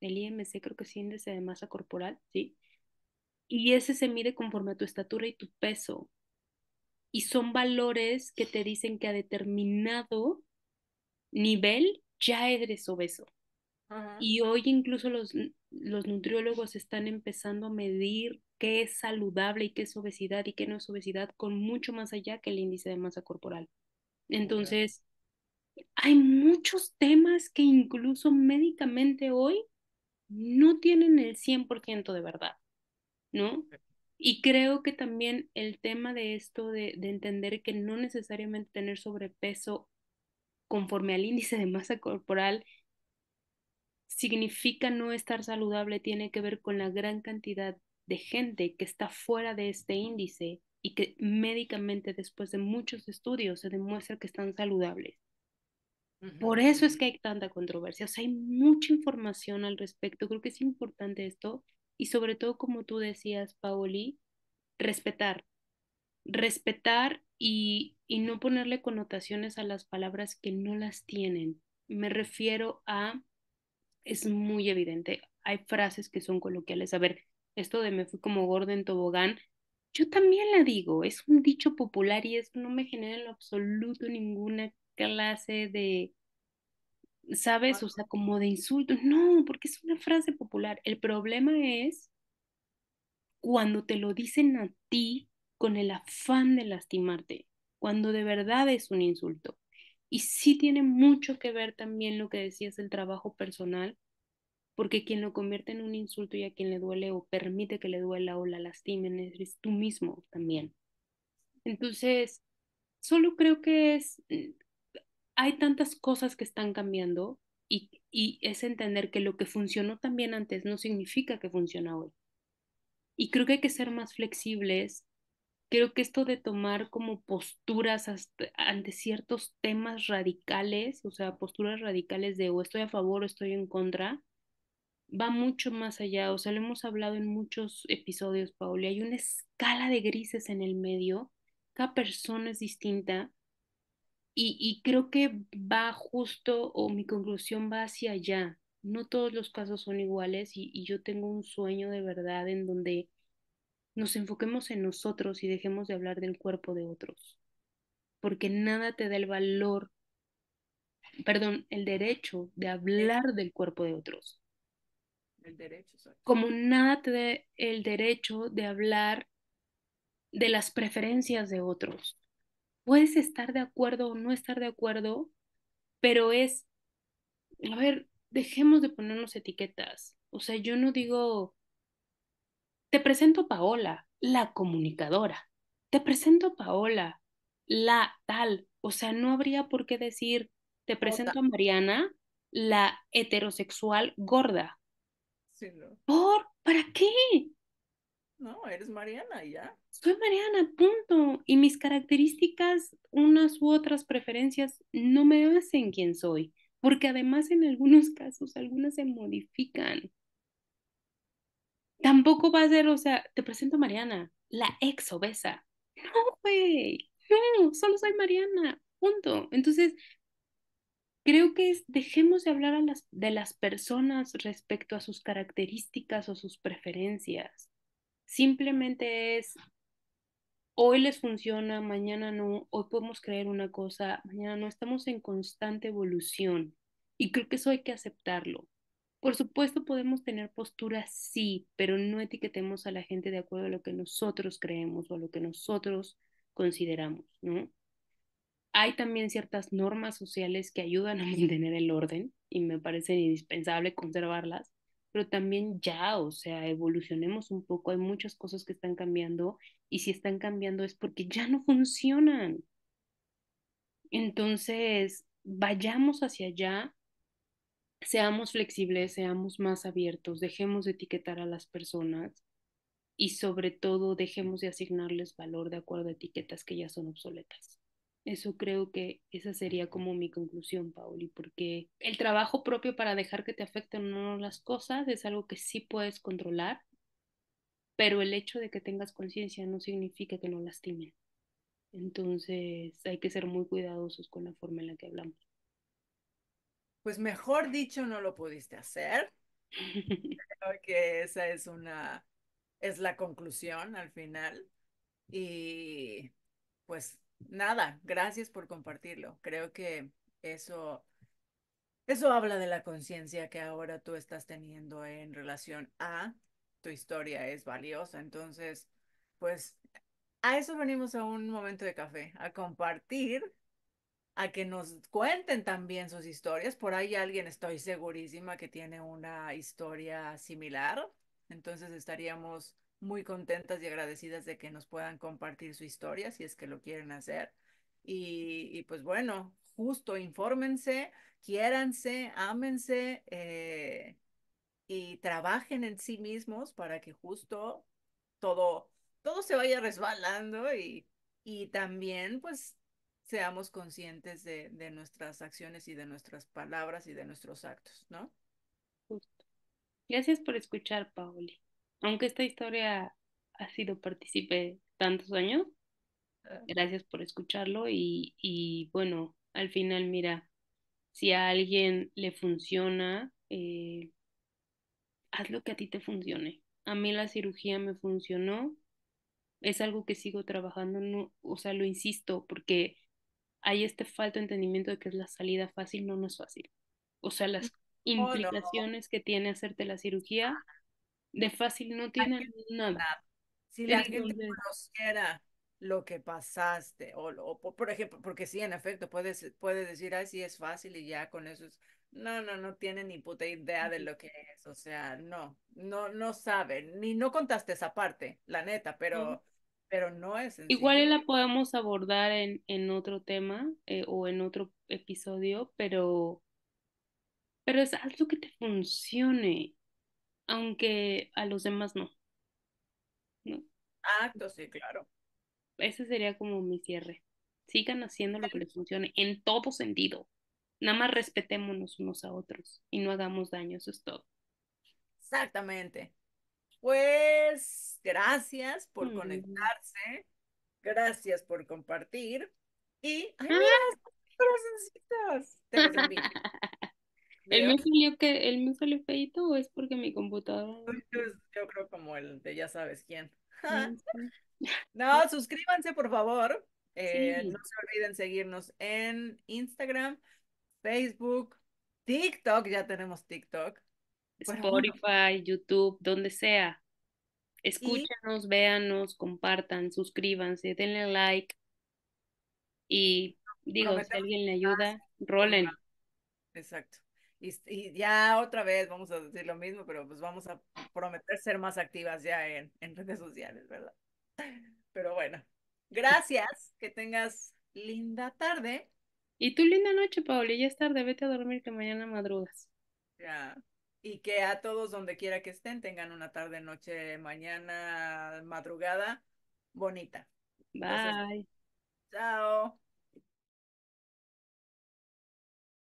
el IMC, creo que es índice de masa corporal, ¿sí? Y ese se mide conforme a tu estatura y tu peso. Y son valores que te dicen que a determinado nivel ya eres obeso. ajá, Y hoy incluso los nutriólogos están empezando a medir qué es saludable y qué es obesidad y qué no es obesidad con mucho más allá que el índice de masa corporal. ok, Entonces, hay muchos temas que incluso médicamente hoy no tienen el 100% de verdad, ¿no? Y creo que también el tema de esto de entender que no necesariamente tener sobrepeso conforme al índice de masa corporal significa no estar saludable, tiene que ver con la gran cantidad de gente que está fuera de este índice y que médicamente después de muchos estudios se demuestra que están saludables. Por ujú, eso es que hay tanta controversia, o sea, hay mucha información al respecto, creo que es importante esto y sobre todo, como tú decías, Paoli, respetar, respetar y no ponerle connotaciones a las palabras que no las tienen. Me refiero a es muy evidente. Hay frases que son coloquiales. A ver, esto de me fui como gordo en tobogán, yo también la digo, es un dicho popular y eso no me genera en lo absoluto ninguna clase de, ¿sabes? O ajá, sea, como de insulto. No, porque es una frase popular. El problema es cuando te lo dicen a ti con el afán de lastimarte, cuando de verdad es un insulto. Y sí tiene mucho que ver también lo que decías del trabajo personal, porque quien lo convierte en un insulto y a quien le duele o permite que le duela o la lastimen eres tú mismo también. Entonces, solo creo que hay tantas cosas que están cambiando y es entender que lo que funcionó también antes no significa que funciona hoy. Y creo que hay que ser más flexibles. Creo que esto de tomar como posturas ante ciertos temas radicales, o sea, posturas radicales de o estoy a favor o estoy en contra, va mucho más allá. O sea, lo hemos hablado en muchos episodios, Pauli. Hay una escala de grises en el medio. Cada persona es distinta y creo que va justo, o mi conclusión va hacia allá. No todos los casos son iguales y yo tengo un sueño de verdad en donde nos enfoquemos en nosotros y dejemos de hablar del cuerpo de otros, porque nada te da el valor, perdón, el derecho de Sí, hablar del cuerpo de otros, el derecho, exacto. como nada te da el derecho de hablar de las preferencias de otros. Puedes estar de acuerdo o no estar de acuerdo, pero a ver, dejemos de ponernos etiquetas. O sea, yo no digo, te presento a Paola, la comunicadora. Te presento a Paola, la tal. O sea, no habría por qué decir, te Jota. presento a Mariana, la heterosexual gorda. Sí, no. ¿Para qué? No, eres Mariana y ya. Soy Mariana, punto. Y mis características, unas u otras preferencias, no me hacen quien soy. Porque además en algunos casos, algunas se modifican. Tampoco va a ser, o sea, te presento a Mariana, la ex obesa. No, güey, no, solo soy Mariana, punto. Entonces, creo que dejemos de hablar de las personas respecto a sus características o sus preferencias. Simplemente hoy les funciona, mañana no, hoy podemos creer una cosa, mañana no, estamos en constante evolución y creo que eso hay que aceptarlo. Por supuesto podemos tener posturas, sí, pero no etiquetemos a la gente de acuerdo a lo que nosotros creemos o a lo que nosotros consideramos, ¿no? Hay también ciertas normas sociales que ayudan a mantener el orden y me parece indispensable conservarlas, pero también ya, o sea, evolucionemos un poco, hay muchas cosas que están cambiando y si están cambiando es porque ya no funcionan. Entonces, vayamos hacia allá, seamos flexibles, seamos más abiertos, dejemos de etiquetar a las personas y sobre todo dejemos de asignarles valor de acuerdo a etiquetas que ya son obsoletas. Eso creo que esa sería como mi conclusión, Pauli, porque el trabajo propio para dejar que te afecten o no las cosas es algo que sí puedes controlar, pero el hecho de que tengas conciencia no significa que no lastimen. Entonces hay que ser muy cuidadosos con la forma en la que hablamos. Pues mejor dicho, no lo pudiste hacer. Creo que esa es es la conclusión al final. Y pues nada, gracias por compartirlo. Creo que eso, eso habla de la conciencia que ahora tú estás teniendo en relación a tu historia es valiosa. Entonces, pues a eso venimos a un momento de café, a compartir, a que nos cuenten también sus historias. Por ahí alguien, estoy segurísima, que tiene una historia similar. Entonces estaríamos muy contentas y agradecidas de que nos puedan compartir su historia si es que lo quieren hacer. Y pues bueno, justo infórmense, quiéranse, ámense, y trabajen en sí mismos para que justo todo, todo se vaya resbalando y también pues seamos conscientes de nuestras acciones y de nuestras palabras y de nuestros actos, ¿no? Justo. Gracias por escuchar, Paoli. Aunque esta historia ha sido partícipe tantos años, gracias por escucharlo y bueno, al final, mira, si a alguien le funciona, haz lo que a ti te funcione. A mí la cirugía me funcionó, es algo que sigo trabajando, no, o sea, lo insisto, porque hay este falto de entendimiento de que es la salida fácil, no, no es fácil. O sea, las Oh, no, implicaciones que tiene hacerte la cirugía de fácil no hay tienen que nada. nada. Si la gente Entonces, conociera. lo que pasaste. Por ejemplo, porque sí, en efecto, puedes decir, ay, sí, es fácil y ya con eso es... No, no, no tienen ni puta idea de lo que es. O sea, no, no, no saben, ni no contaste esa parte, la neta, ¿no? pero no es Igual y sencillo. la podemos abordar en otro tema o en otro episodio, pero es haz lo que te funcione, aunque a los demás no, ¿no? Acto, sí, claro. Ese sería como mi cierre. Sigan haciendo lo que les funcione en todo sentido. Nada más respetémonos unos a otros y no hagamos daño, eso es todo. Exactamente. Pues gracias por Mm. conectarse, gracias por compartir y, ay, mira, Ah. estos corazoncitos. Te los envío. ¿El ¿Veo? mío salió que el mío salió feíto o es porque mi computadora? Yo creo como el de ya sabes quién. No sé. No, suscríbanse por favor. No Sí, se olviden seguirnos en Instagram, Facebook, TikTok, ya tenemos TikTok. Pero bueno, Spotify, YouTube, donde sea. y Escúchenos, véanos, compartan, suscríbanse, denle like y digo, si prometemos alguien le más ayuda, con rolen. exacto. Y ya otra vez vamos a decir lo mismo, pero pues vamos a prometer ser más activas ya en redes sociales, ¿verdad? Pero bueno, gracias, que tengas linda tarde. Y tú linda noche, Pauli, ya es tarde, vete a dormir que mañana madrugas. Ya. Y que a todos donde quiera que estén tengan una tarde, noche, mañana, madrugada bonita. Entonces, Bye. chao.